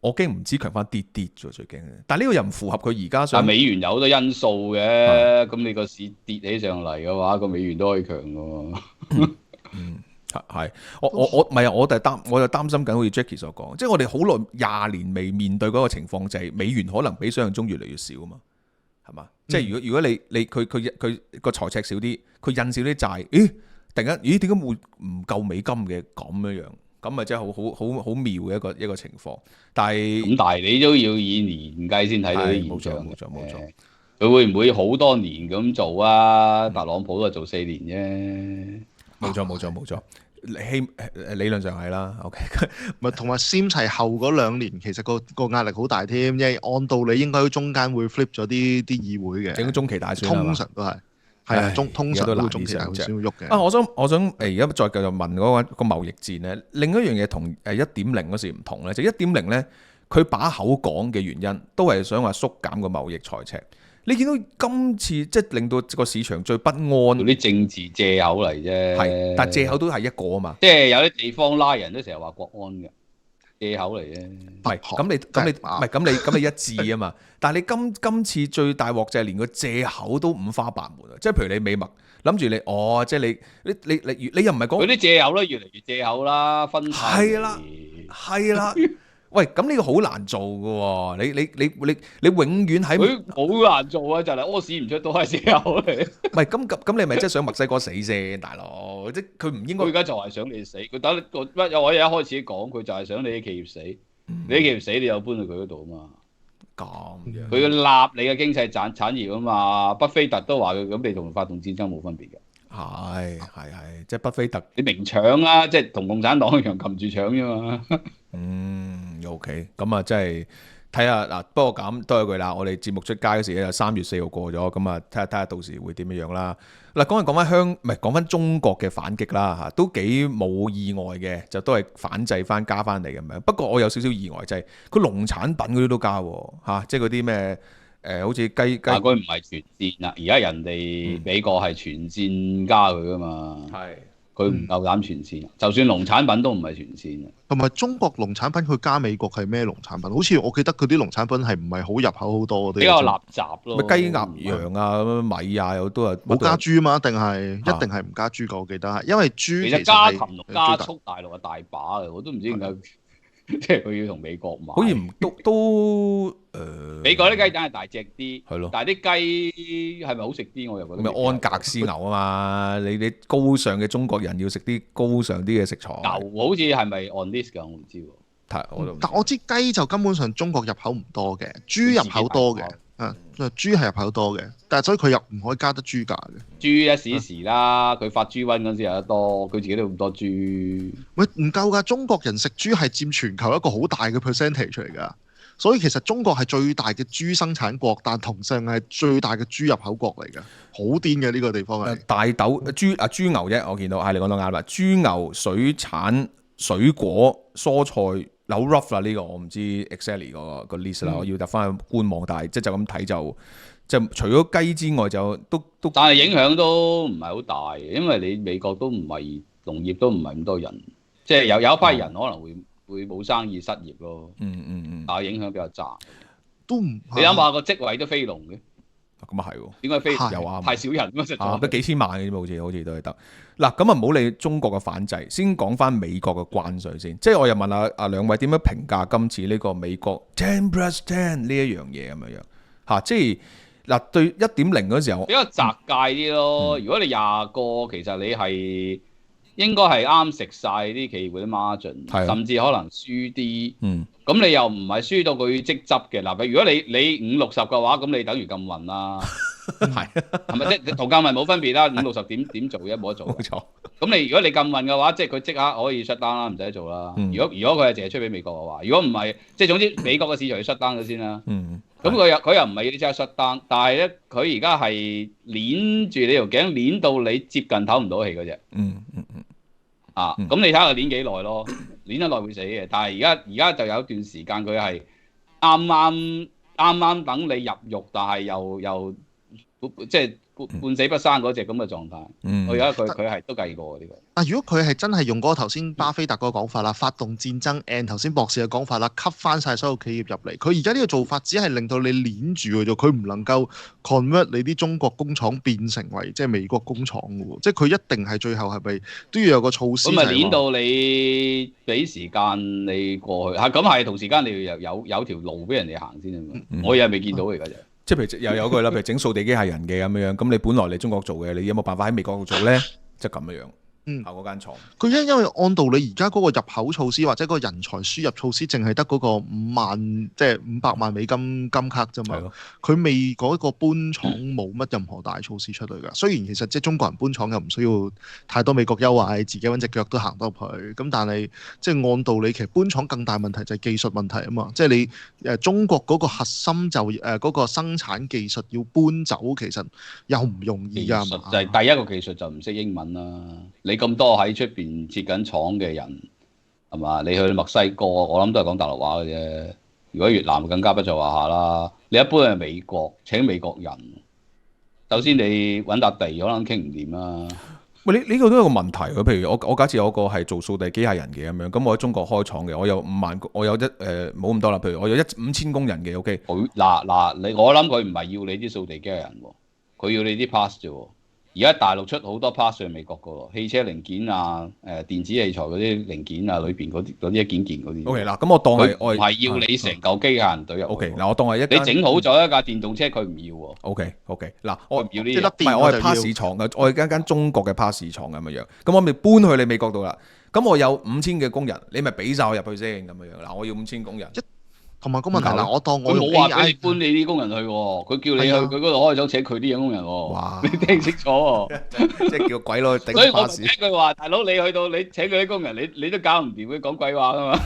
我驚唔知強翻啲啫，最驚。但係呢個又唔符合佢而家想。但美元有好多因素嘅，咁你個市跌起上嚟嘅話，個美元都可以強嘅喎。係，我唔係啊，我就擔心緊，好似 Jackie 所講，即係我哋好耐20年未面對嗰個情況，就係美元可能比想象中越嚟越少啊嘛，係嘛？即係如果你佢個財赤少啲，佢印少啲債，突然間點解會唔夠美金嘅咁樣？咁咪真係好妙嘅一個情況，但係你都要以年計先睇到啲現象。冇錯。佢會唔會好多年咁做啊？特朗普都係做4年啫。冇錯。理論上係啦。OK， 咪同埋先齊後嗰2年，其實個壓力好大添，因為按道理應該中間會 flip 咗啲議會嘅，整中期大選通常都係。係啊，通常都中期好少喐嘅。我想而家再繼續問嗰個貿易戰咧，另一樣嘢同1.0嗰時唔同咧，就1.0咧，佢把口講嘅原因都係想話縮減個貿易財赤。你見到今次即係令到個市場最不安，啲政治借口嚟啫。係，但係借口都係一個啊嘛。即係有啲地方拉人都成日話國安嘅。借口嚟啫，唔係咁你一致啊嘛，但係你今次最大鑊就係連個借口都五花八門啊！即係譬如你美墨諗住你即係你又唔係講嗰啲借口咧，越嚟越借口啦，分派係啦，喂，咁呢個好難做㗎喎，你永遠喺佢好難做啊！就係屙屎唔出都係借口嚟。唔係咁你咪即係想墨西哥死先，大佬，即係佢唔應該。佢而家就係想你死，佢等我一開始講，佢就係想你啲企業死，你啲企業死，你又搬去佢嗰度啊嘛。咁樣。佢要立你嘅經濟產業啊嘛，巴菲特都話佢咁，你同發動戰爭冇分別嘅。係，即係巴菲特。你明搶啊，即係同共產黨一樣撳住搶啫嘛。OK， 咁啊，真係睇下嗱。不過咁多一句啦，我哋節目出街嗰時咧就3月4號過咗，咁啊睇下到時會點樣啦。嗱，講翻中國嘅反擊啦嚇，都幾冇意外嘅，就都係反制翻加翻嚟咁樣。不過我有少少意外就係佢農產品嗰啲都加嚇，即係嗰啲咩好似雞。但佢唔係全線啊，而家人哋美國係全線加佢噶嘛。係。佢唔夠膽全線，就算農產品都唔係全線。同埋中國農產品佢加美國係咩農產品？好似我記得佢啲農產品係唔係好入口好多啲？比較垃圾咯。雞鴨羊啊，米啊，都係冇加豬嘛？一定係唔加豬㗎？我記得係，因為豬其實加禽同加畜大陸係大把嘅，我都唔知點解。即係佢要同美國買，好似都美國啲雞蛋係大隻啲，係咯，但係啲雞係咪好食啲？我又覺得。咪安格斯牛啊嘛，你高尚嘅中國人要食啲高尚啲嘅食材。牛好似係咪 on list 㗎？我唔知喎。但我知雞就根本上中國入口唔多嘅，豬入口多嘅。豬係入口多嘅，但係所以佢又唔可以加得豬價嘅。豬一時啦，佢發豬瘟嗰陣時有得多，佢自己都咁多豬。喂，唔夠㗎！中國人食豬係佔全球一個好大嘅 percentage 嚟㗎，所以其實中國係最大嘅豬生產國，但同時係最大嘅豬入口國嚟㗎，好癲嘅呢個地方係。大豆豬牛啫，我見到係你講得啱啦。豬牛水產水果蔬菜。好 rough 啦，呢個我唔知 exactly 個 list 啦，我要搭翻去官網，但係即係就咁睇就除咗雞之外就都，但係影響都唔係好大嘅，因為你美國都唔係農業都唔係咁多人，即係有一批人可能會冇生意失業咯。但係影響比較窄，都唔你諗下個職位都非農嘅。咁啊係喎，點解非又啱？太少人咁實在，得幾千萬嘅啫，好似都係得。嗱，咁啊唔好理中國嘅反制，先講翻美國嘅關稅先。即係我又問下兩位點樣評價今次呢個美國 10+10呢一樣嘢咁樣嚇？即係嗱對1.0嗰時候比較窄界啲咯。如果你20個，其實你係應該係啱食晒啲企業嗰啲 margin，甚至可能輸啲。咁你又唔係輸到佢即執嘅嗱，如果你50-60嘅話，咁你等於咁運啦。係係咪即係同購咪冇分別啦？50-60點做啫，冇得做。冇錯。咁你如果你禁運嘅話，即係佢即刻可以 shut down 啦，唔使做啦。如果佢係淨係出俾美國嘅話，如果唔係，即係總之美國嘅市場要 shut down 咗先啦。咁佢又唔係要即刻 shut down，但係咧佢而家係鏈住你條頸，鏈到你接近唞唔到氣嗰隻。咁你睇下佢鏈幾耐咯？鏈得耐會死嘅，但係而家就有一段時間佢係啱啱等你入獄，但係又即係半死不生嗰隻咁嘅狀態。我而家佢係都計過呢個。但如果佢係真係用嗰個頭先巴菲特嗰個講法啦，發動戰爭 and 頭先博士嘅講法啦，吸翻晒所有企業入嚟，佢而家呢個做法只係令到你鏈住嘅啫，佢唔能夠 convert 你啲中國工廠變成為即係美國工廠嘅喎，即係佢一定係最後係咪都要有個措施？咁咪鏈到你俾時間你過去咁係同時間你要有條路俾人哋行先啊嘛。我又未見到而家就。即係譬如又有句啦，譬如整掃地機械人嘅咁樣，咁你本來你中國做嘅，你有冇辦法喺美國度做咧？即係咁樣。嗰間廠。佢因為按道理而家嗰個入口措施或者嗰個人才輸入措施，淨係得嗰個500萬美金金卡啫嘛。佢未嗰個搬廠冇乜任何大措施出嚟㗎。雖然其實即係中國人搬廠又唔需要太多美國優惠，自己揾隻腳都行得入去。咁但係即係按道理，其實搬廠更大問題就係技術問題啊嘛。即係你中國嗰個核心就嗰個生產技術要搬走，其實又唔容易㗎嘛。就係第一個技術就唔識英文啦。你咁多喺出邊設緊廠嘅人係嘛？你去墨西哥，我諗都係講大陸話嘅啫。如果越南更加不在話下啦。你一般係美國請美國人，首先你揾笪地可能傾唔掂啦。喂，呢個都有個問題嘅。譬如我假設有個係做掃地機械人嘅咁樣，咁我喺中國開廠嘅，我有5萬，我有冇咁多啦。譬如我有5000工人嘅 ，OK。我諗佢唔係要你啲掃地機械人喎，佢要你啲 pass 啫喎。而家大陸出好多 pass 去美國噶喎，汽車零件啊、電子器材嗰啲零件啊，裏邊嗰啲一件件嗰啲。O K 嗱，咁我當係我係要你成嚿機械人隊入。O K 嗱，我當係一你整好咗一架電動車，佢唔要喎。O K 嗱，我唔要呢啲，唔係我係 pass 廠嘅，我係間中國嘅 pass 廠咁樣。咁我咪搬去你美國度啦。咁我有5000嘅工人，你咪俾晒我入去先咁樣。嗱，我要5000工人。同埋個問題嗱，我當我冇話俾你搬你啲工人去喎，佢叫你去佢嗰度開廠請佢啲工人喎。哇！你聽清楚喎，即係叫鬼佬去頂巴士。所以我一句話，大佬你去到你請佢啲工人，你都搞唔掂，佢講鬼話噶嘛。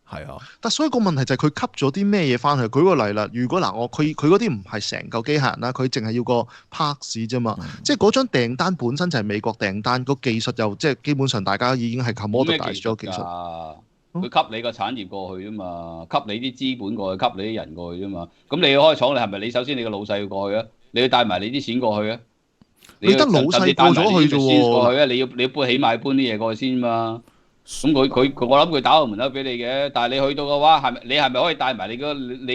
係啊，但所以個問題就係佢吸咗啲咩嘢翻去？舉個例啦，如果嗱佢嗰啲唔係成嚿機械人啦，佢淨係要個 parts 啫嘛。即係嗰張訂單本身就係美國訂單，個技術又即係基本上大家已經係 commoditize 咗技術。佢吸你個產業過去啫嘛，吸你啲資本過去，吸你啲人過去啫嘛。咁你要開廠，你係咪你首先你個老細要過去啊？你要帶埋你啲錢過去啊？你得老細過咗去啫喎。你要搬起碼搬啲嘢過去先嘛。咁我諗佢打個門口俾你嘅，但係你去到嘅話，你係咪可以帶埋你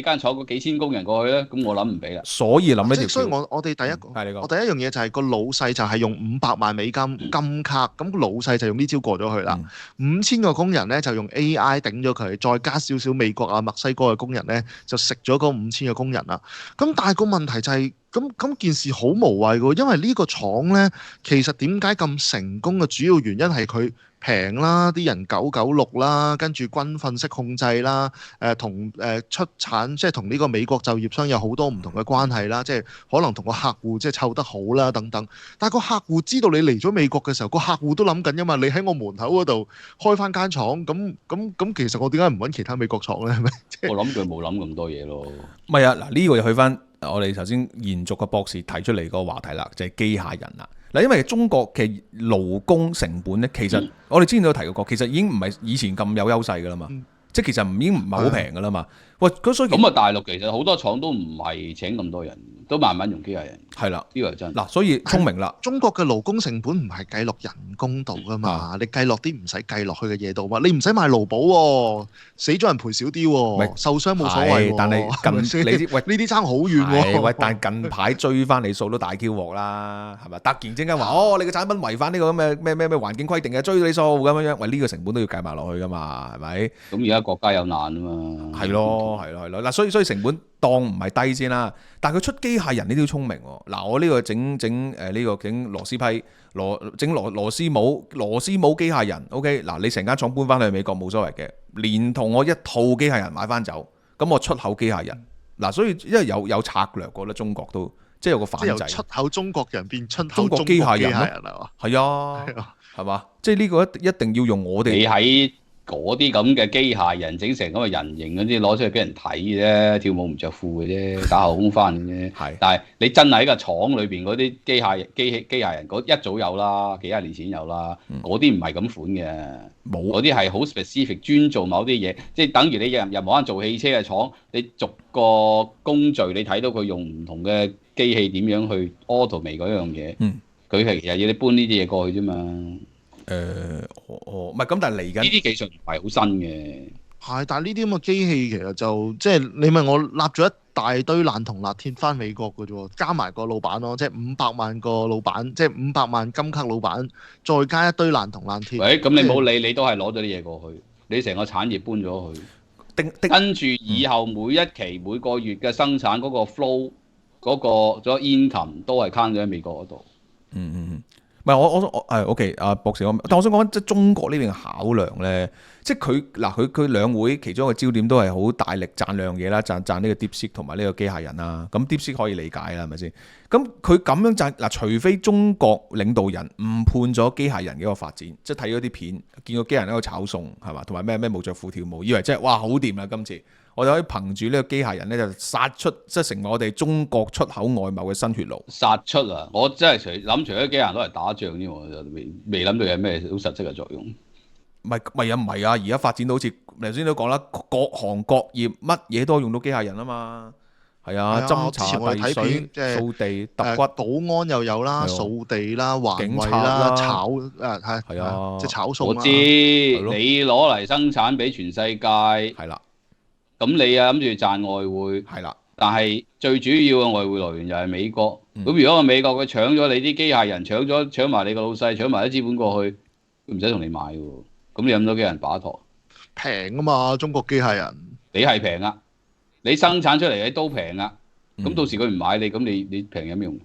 間廠嗰幾千工人過去咧？咁我諗唔俾啦。所以諗呢條，所以我哋第一樣嘢就係個老細就係用500萬美金金卡，咁個老細就用呢招過咗去啦。5000個工人咧就用 AI 頂咗佢，再加少少美國啊、墨西哥嘅工人咧就食咗嗰5000個工人啦。咁但係個問題就係咁件事好無謂嘅，因為呢個廠咧其實點解咁成功嘅主要原因係佢平啦，啲人996啦，跟住軍訓式控制啦，同出產即係同呢個美國就業商有好多唔同嘅關係啦，即係可能同個客戶即係湊得好啦等等。但係個客戶知道你嚟咗美國嘅時候，個客戶都諗緊㗎嘛，你喺我門口嗰度開翻間廠，咁其實我點解唔揾其他美國廠咧？係咪？我諗佢冇諗咁多嘢咯。唔係啊，嗱呢個又去翻我哋頭先延續個博士提出嚟個話題啦，就係機械人啦。嗱，因為中國嘅勞工成本咧，其實我哋之前都有提過，其實已經唔係以前咁有優勢噶啦嘛，即係其實已經唔係好平噶啦嘛。喂，所以咁啊，大陸其實好多廠都唔係請咁多人，都慢慢用機械人。係啦，呢個係真。嗱，所以聰明啦。中國嘅勞工成本唔係計落人工度噶嘛，你計落啲唔使計落去嘅嘢度嘛，你唔使買勞保喎，死咗人賠少啲喎，受傷冇所謂喎。但係近你喂呢啲爭好遠喎。喂，但近排追翻你數都大 Q 鑊啦，係咪？突然之間話你嘅產品違反呢個咁嘅咩環境規定嘅，追你數咁樣，喂呢個成本都要計埋落去噶嘛，係咪？咁而家國家有難啊嘛。係咯。係咯，嗱，所以成本當唔係低先啦，但係佢出機械人呢啲都聰明喎。嗱，我呢個整螺絲批，整螺絲帽機械人 ，OK， 嗱，你成間廠搬翻去美國冇所謂嘅，連同我一套機械人買翻走，咁我出口機械人，嗱，所以因為有策略，覺得中國都即係有個反即係由制。出口中國人變出口中國中國機械機械人咯人啊嘛，係啊，係啊，係嘛？即係呢個一定要用我你哋喺嗰啲咁嘅機械人整成咁嘅人形嗰啲攞出去俾人睇嘅啫，跳舞唔着褲嘅啫，打後空翻嘅啫。係但係你真係喺個廠裏邊嗰啲機械人嗰一早有啦，幾廿年前有啦，嗰啲唔係咁款嘅。冇嗰啲係好 specific 專做某啲嘢，即係等於你任何間做汽車嘅廠，你逐個工序你睇到佢用唔同嘅機器點樣去 automate 嗰樣嘢，佢係其實要你搬呢啲嘢過去啫嘛。呢唔係咁，但係嚟緊啲技術唔係好新嘅。係，但係呢啲咁嘅機器其實就即係你問我立咗一大堆爛銅爛鐵翻美國嘅啫喎，加埋個老闆咯，即係500萬個老闆，即係500萬金卡老闆，再加一堆爛銅爛鐵。喂，咁你冇理，你都係攞咗啲嘢過去，你成個產業搬咗去，跟住以後每一期每個月嘅生產嗰個 flow 嗰個咗 income 都係 count 咗喺美國嗰度。唔係我係 OK 啊，博士，但我想講即係中國呢邊嘅考量咧，即係佢兩會其中一個焦點都係好大力讚兩樣嘢啦，讚呢個 DeepSeek 同埋呢個機械人啦。咁 DeepSeek 可以理解啦，係咪先？咁佢咁樣讚嗱，除非中國領導人誤判咗機械人嘅一個發展，即係睇咗啲片，見個機械人喺度炒餸係嘛，同埋咩冇着褲跳舞，以為真係哇好掂啦今次。我哋可以憑住呢個機械人咧，就殺出即係成為我哋中國出口外貿嘅新血路。殺出啊！我真係除咗機械人攞嚟打仗啫，我就未諗到有咩好實質嘅作用。唔係啊！而家發展到好似頭先都講啦，各行各業乜嘢都用到機械人啊嘛。係啊，斟茶遞水、掃地、揼骨、保安又有啦，掃地啦、環警衛察啦、炒係啊，即係炒餸。我知你攞嚟生產俾全世界，係啦。咁你啊諗住賺外匯，係啦，但係最主要嘅外匯來源就係美國。咁如果個美國佢搶咗你啲機械人，搶埋你個老細，搶埋啲資本過去，佢唔使同你買嘅喎。咁你有咁多機械人把舵？平啊嘛，中國機械人。你係平啊，你生產出嚟嘅都平啊。咁到時佢唔買你，咁你平有咩用？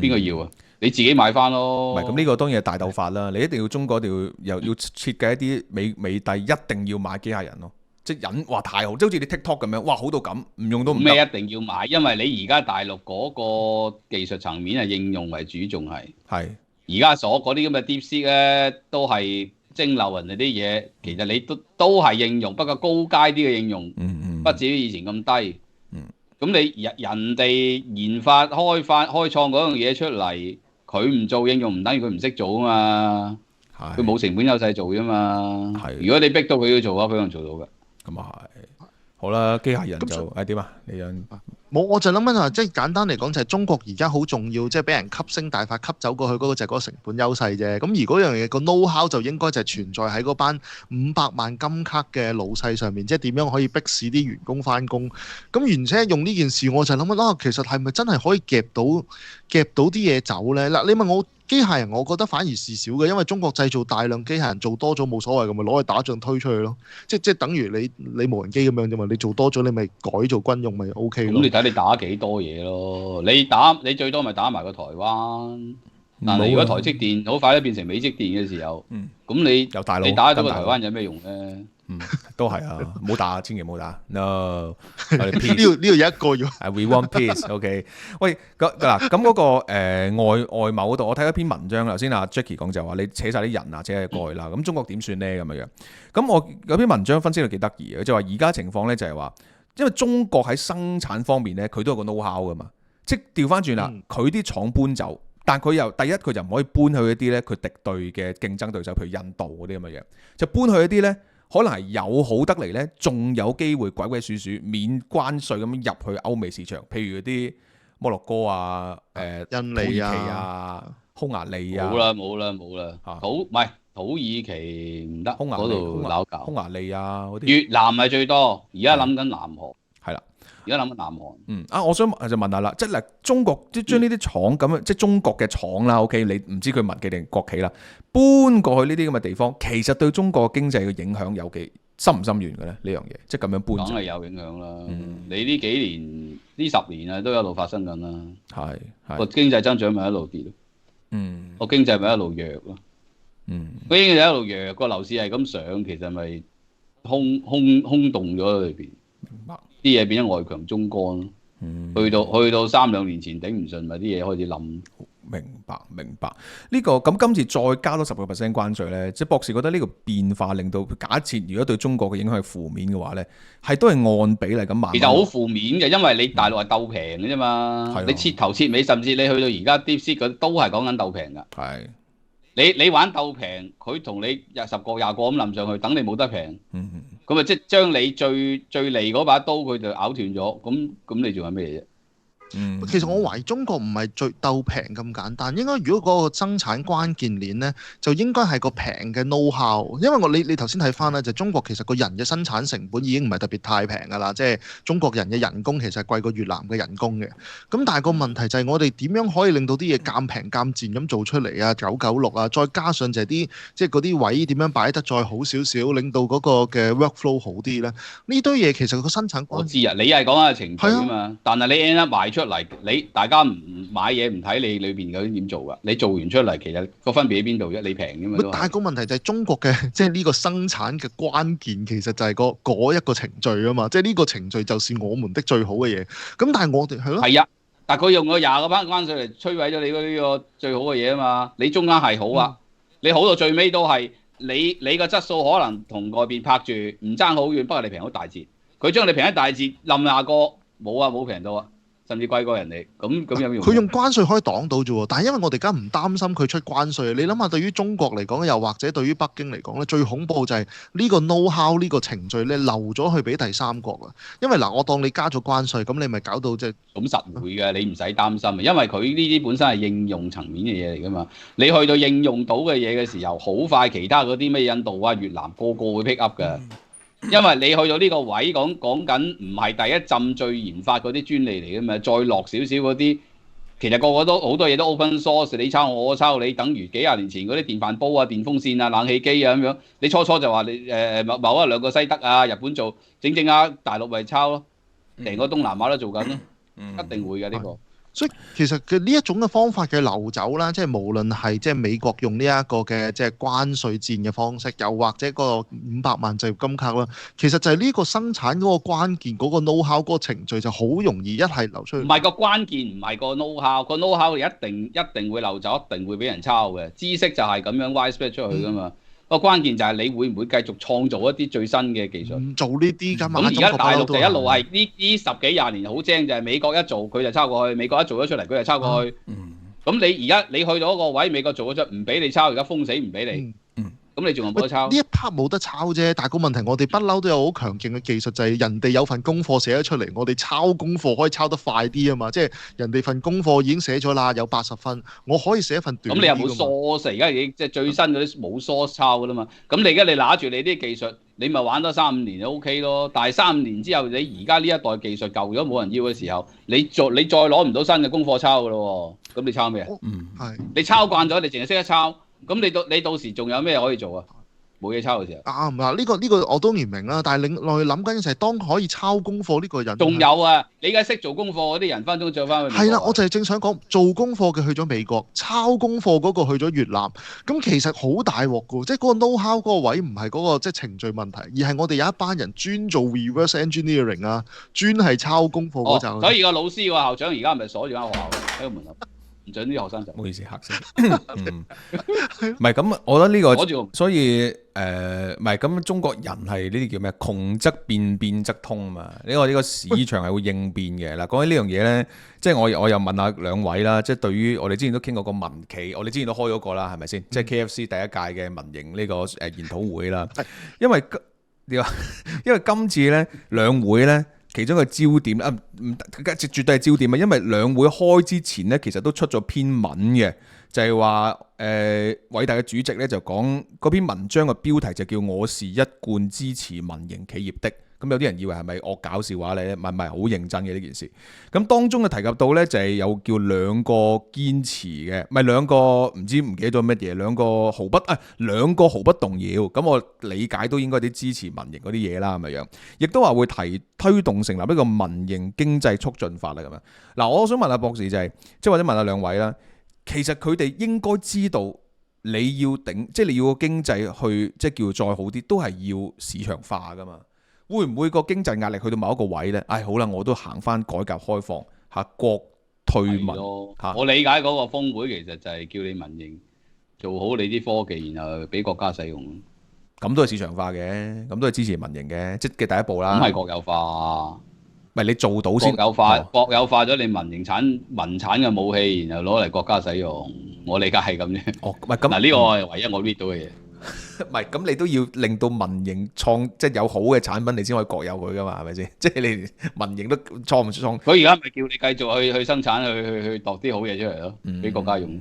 邊個要啊？你自己買翻咯。唔係咁呢個當然係大鬥法啦。你一定要中國一定要又要設計一啲美帝一定要買機械人咯。即係引哇太好，即係好似你 TikTok 咁樣，哇好到咁，唔用都唔得。咩一定要買？因為你而家大陸嗰個技術層面係應用為主，仲係而家所嗰啲咁嘅 DeepSeek 咧，都係蒸餾人哋啲嘢。其實你都係應用，不過高階啲嘅應用，不至於以前咁低。咁你人哋研發開創嗰樣嘢出嚟，佢唔做應用，唔等於佢唔識做啊嘛。佢冇成本優勢做啫嘛。如果你逼到佢要做嘅話，佢可能做到嘅。咁啊係，好啦，機械人就係點啊？你想冇，我就諗緊話，即係簡單嚟講，就係中國而家好重要，即係俾人吸星大法吸走過去嗰個就係嗰個成本優勢啫。咁而嗰樣嘢個 know-how 就應該就係存在喺嗰班500萬金卡嘅老細上面，即係點樣可以逼使啲員工翻工。咁而且用呢件事，我就諗緊其實係咪真係可以夾到啲嘢走呢？嗱，你問我機械人，我覺得反而是少嘅，因為中國製造大量機械人做多咗冇所謂，咁咪攞去打仗推出去咯。即係等於你無人機咁樣啫嘛，你做多咗你咪改做軍用咪 OK 咯。咁你睇你打幾多嘢咯？你最多咪打埋個台灣。但係如果台積電好快都變成美積電嘅時候，咁你打到個台灣有咩用咧？都係啊，唔好打，千祈唔好打。No，呢度有一個要。We want peace，OK。喂，嗱咁嗰個外貿嗰度，我睇一篇文章，頭先阿 Jackie 講就話你扯晒啲人啊，扯晒過去啦。咁中國點算咧？咁樣樣。咁我有篇文章分析到幾得意嘅，就話而家情況咧就係話，因為中國喺生產方面咧，佢都有個 know-how 噶嘛。即係調翻轉啦，佢啲廠搬走，但佢又第一佢就唔可以搬去一啲咧佢敵對嘅競爭對手，譬如印度嗰啲咁嘅嘢，就搬去一啲咧。可能係友好得嚟呢，仲有機會鬼鬼祟祟免關稅咁入去歐美市場，譬如嗰啲摩洛哥啊、印尼土耳其啊、匈牙利啊，冇啦，土耳其唔得，嗰度鬧交。匈牙利啊嗰啲，越南係最多，而家諗緊南韓。係啦，而家諗緊南韓。我想就問下啦，即係中國即係將呢啲廠咁樣，即係中國嘅廠啦。OK， 你唔知佢民企定國企啦，搬過去呢啲咁嘅地方，其實對中國經濟嘅影響有幾深唔深遠嘅咧？呢樣嘢即係咁樣搬，梗係有影響啦。你呢幾年呢10年啊，都一路發生緊啦。係個經濟增長咪一路跌咯。個經濟咪一路弱咯。個經濟一路弱，個樓市係咁上，其實咪空洞咗喺裏邊。明白。啲嘢變咗外強中乾咯。去到3-2年前頂唔順，咪啲嘢開始冧。明白。呢個咁今次再加多10% 關稅呢，即係博士覺得呢個變化令到假設如果對中國嘅影響係負面嘅話呢，係都係按比例咁慢慢。其實好負面嘅，因為你大陸係鬥平嘅啫嘛，你切頭切尾，甚至你去到而家 DeepSeek 嗰啲都係講緊鬥平㗎。係。你玩鬥平，佢同你10個20個咁冧上去，等你冇得平。咁啊，即係將你最利嗰把刀，佢就咬斷咗。咁你仲有咩嘢啫？其實我懷疑中國唔係最鬥平咁簡單，應該如果嗰個生產關鍵鏈咧，就應該係個平嘅 know-how。因為你頭先睇翻咧，就中國其實個人嘅生產成本已經唔係特別太平㗎啦，即係中國人嘅人工其實係貴過越南嘅人工嘅。咁但係個問題就係我哋點樣可以令到啲嘢賤平賤賤咁做出嚟啊？996啊，再加上就係即係嗰啲位點樣擺得再好少少，令到嗰個嘅 workflow 好啲咧？呢堆嘢其實個生產關我知啊，你係講緊程序啊嘛，但係你 end up 賣出嚟，你大家唔買嘢唔睇你裏邊究竟點做㗎？你做完出嚟，其實個分別喺邊度啫？你平啫嘛。但係個問題就係中國嘅即係呢個生產嘅關鍵，其實就係嗰一個程序啊嘛。即係呢個程序就是我們的最好嘅嘢。咁但係我哋係咯。係啊，但係佢用個20個關稅嚟摧毀咗你呢個最好嘅嘢啊嘛。你中間係好啊，你好到最尾都係你個質素可能同外邊拍住唔爭好遠，不過你平咗大截。佢將你平一大截，冧廿個冇平到啊！甚至貴過人哋，咁有用？佢用關稅可以擋到啫喎，但係因為我哋而家唔擔心佢出關稅，你諗下對於中國嚟講，又或者對於北京嚟講咧，最恐怖就係呢個 know-how 呢個程序咧漏咗去俾第三國啊！因為嗱，我當你加咗關稅，咁你咪搞到即係咁實會嘅，你唔使擔心啊，因為佢呢啲本身係應用層面嘅嘢嚟㗎嘛。你去到應用到嘅嘢嘅時候，好快其他嗰啲咩印度啊、越南個個會 pick up 㗎。因為你去到呢個位講緊唔係第一陣最研發嗰啲專利嚟嘅嘛，再落少少嗰啲，其實個個都好多嘢都 open source， 你抄我抄你，等於幾廿年前嗰啲電飯煲啊、電風扇啊、冷氣機啊咁樣。你初就話你某一兩個西德啊、日本做整啊，大陸咪抄咯，成個東南亞都做緊咯，一定會嘅呢個。所以其實嘅呢一種嘅方法嘅流走啦，即係無論係即係美國用呢一個嘅即係關稅戰嘅方式，又或者嗰個500萬就業金卡啦，其實就係呢個生產嗰個關鍵嗰個 know-how 嗰個程序就好容易一係流出去。唔係個關鍵，唔係個 know-how，個 know-how 一定會流走，一定會俾人抄嘅。知識就係咁樣 widespread 出去㗎嘛。個關鍵就係你會唔會繼續創造一啲最新嘅技術？做呢啲㗎嘛。咁而家大陸就一路係呢10幾20年好精，就係美國一做佢就抄過去，美國一做咗出嚟佢就抄過去。咁你而家你去到一個位，美國做咗出唔俾你抄，而家封死唔俾你。咁你仲有冇得抄？呢一 part 冇得抄啫，但係個問題我哋不嬲都有好強勁嘅技術，就係人哋有份功課寫咗出嚟，我哋抄功課可以抄得快啲啊嘛！即係人哋份功課已經寫咗啦，有80分，我可以寫一份短啲。咁你又冇 source，而家已經即係最新嗰啲冇 source 抄噶啦嘛。咁你而家你拿住你啲技術，你咪玩多3-5年就 OK 咯。但係3-5年之後，你而家呢一代技術舊咗冇人要嘅時候，你再攞唔到新嘅功課抄噶咯喎。咁你抄咩啊？你抄慣咗，你淨係識得抄。咁你到時仲有咩可以做啊？冇嘢抄嘅時候。啱嗱，呢個我當然明啦，但係另外諗緊就係當可以抄功課呢個人。仲有啊！你而家識做功課嗰啲人，分鐘做翻去美國。係啦，我就係正想講，做功課嘅去咗美國，抄功課嗰個去咗越南。咁其實好大鑊㗎，即係嗰個 know-how 嗰個位唔係嗰個即係程序問題，而係我哋有一班人專做 reverse engineering 啊，專係抄功課嗰陣。所以個老師個校長而家係咪鎖住間學校喺個門口？唔準啲學生就。唔好意思，嚇死。唔係咁，我覺得呢個，所以唔係咁，中國人係呢啲叫咩？窮則變，變則通嘛。呢個市場係會應變嘅。嗱，講起呢樣嘢咧，即係我又問下兩位啦。即係對於我哋之前都傾過個民企，我哋之前都開咗個啦，係咪先？即係 KFC 第一屆嘅民營呢個研討會啦。因為今次咧兩會咧。其中一個焦點啊，絕對係焦點啊！因為兩會開之前咧，其實都出咗篇文嘅，就係話偉大嘅主席咧就講嗰篇文章嘅標題就叫我是一貫支持民營企業的。咁有啲人以為係咪惡搞笑話咧？唔係好認真嘅呢件事。咁當中嘅提及到咧就係有叫兩個堅持嘅，唔係兩個唔記得咗乜嘢，兩個毫不動搖。咁我理解都應該啲支持民營嗰啲嘢啦，咁樣。亦都話會推動成立一個民營經濟促進法啦，咁樣。嗱，我想問下博士就係，即係或者問下兩位啦，其實佢哋應該知道你要即係你要個經濟去即係叫再好啲，都係要市場化噶嘛。會唔會個經濟壓力去到某一個位呢？好啦，我都行翻改革開放嚇，國退民嚇。我理解嗰個峰會其實就係叫你民營做好你啲科技，然後俾國家使用。咁都係市場化嘅，咁都係支持民營嘅，即係第一步啦。咁係國有化，唔係你做到先國有化咗你民產嘅武器，然後攞嚟國家使用。我理解係咁啫。唔係咁嗱，呢個係唯一我 read 到嘅嘢。唔係咁，你都要令到民營即係有好嘅產品，你先可以國有佢噶嘛，係咪先？即係你民營都創唔創？佢而家咪叫你繼續去生產，去度啲好嘢出嚟咯，俾國家用。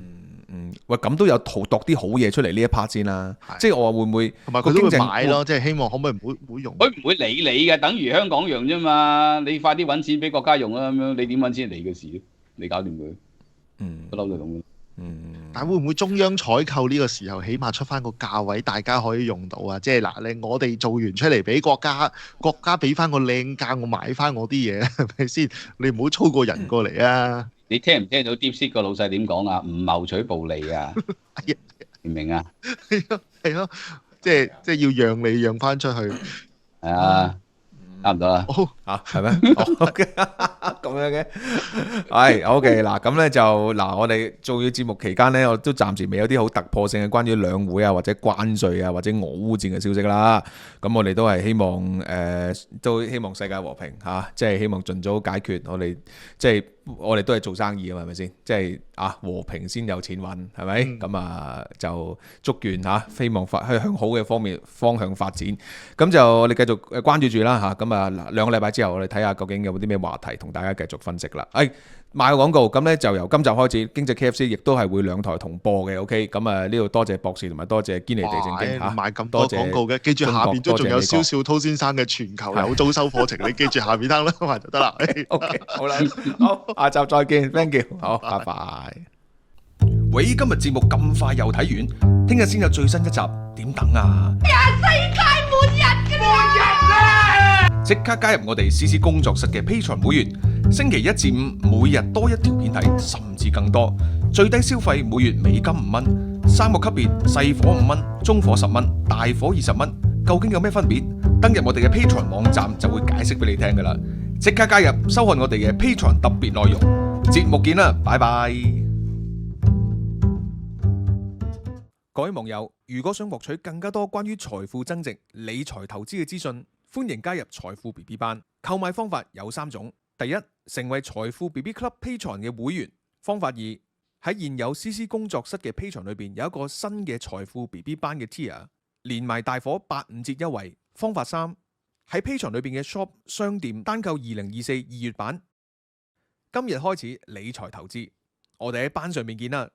喂，咁都有度啲好嘢出嚟呢一 part 先啦。即係我話會唔會同埋佢都會買咯，即係希望可唔可以唔會用？佢唔會理你嘅，等於香港一樣啫嘛。你快啲揾錢俾國家用啦，咁樣你點揾錢係你嘅事，你搞掂佢。不嬲就咁嘅。但會唔會中央採購呢個時候，起碼出翻個價位，大家可以用到啊？即係嗱，我哋做完出嚟俾國家，國家俾翻個靚價，我買翻我啲嘢，係咪先？你唔好操過人過嚟啊！你聽唔聽到 DeepSeek 個老細點講啊？唔謀取暴利啊！明唔明啊？係咯，即係要讓你讓翻出去。係啊。差唔多啦。係咩？咁樣嘅，係 OK 嗱，咁咧就嗱，我哋做嘅節目期間咧，我都暫時未有啲好突破性嘅關於兩會啊，或者關稅啊，或者俄烏戰嘅消息啦。咁我哋都係希望都希望世界和平嚇，即係希望盡早解決。我哋都係做生意啊嘛，係咪先？即係和平先有錢揾，係咪？咁就祝願嚇，希望向好嘅方向發展。咁就我哋繼續關注住啦嚇。咁2個禮拜之後，我哋睇下究竟有冇啲咩話題同大家繼續分析啦。賣個廣告，咁咧就由今集開始，經濟 KFC 亦都係會兩台同播嘅。OK，咁呢度多謝博士同埋多謝堅尼地政經嚇，賣咁多廣告嘅，記住下邊都仲有蕭少濤先生嘅全球有租收課程，你記住下邊得啦，埋就得啦。OK， 好啦，好，下集再見 ，thank you， 好，拜拜。喂，今日節目咁快又睇完，聽日先有最新一集，點等啊？世界末日㗎啦！即刻加入我哋 CC 工作室嘅 Patreon 會員，星期一至五每日多一條片睇，甚至更多。最低消費每月美金5蚊，3個級別，細火5蚊，中火10蚊，大火20蚊。究竟有咩分別？登入我哋嘅 Patreon 網站就會解釋俾你聽噶啦。即刻加入，收看我哋嘅 Patreon 特別內容。節目見啦，拜拜。各位網友，如果想獲取更加多關於財富增值、理財投資嘅資訊，歡迎加入財富 BB 班。購買方法有3種：第一，成為財富 BB Club Patreon 嘅會員；方法2，喺現有 CC 工作室嘅 Patreon 裏邊有一個新嘅財富 BB 班嘅 Tier， 連埋大火85折優惠。方法3，喺 Patreon 裏邊嘅 Shop 商店單購2024 2月版。今日開始理財投資，我哋喺班上面見啦。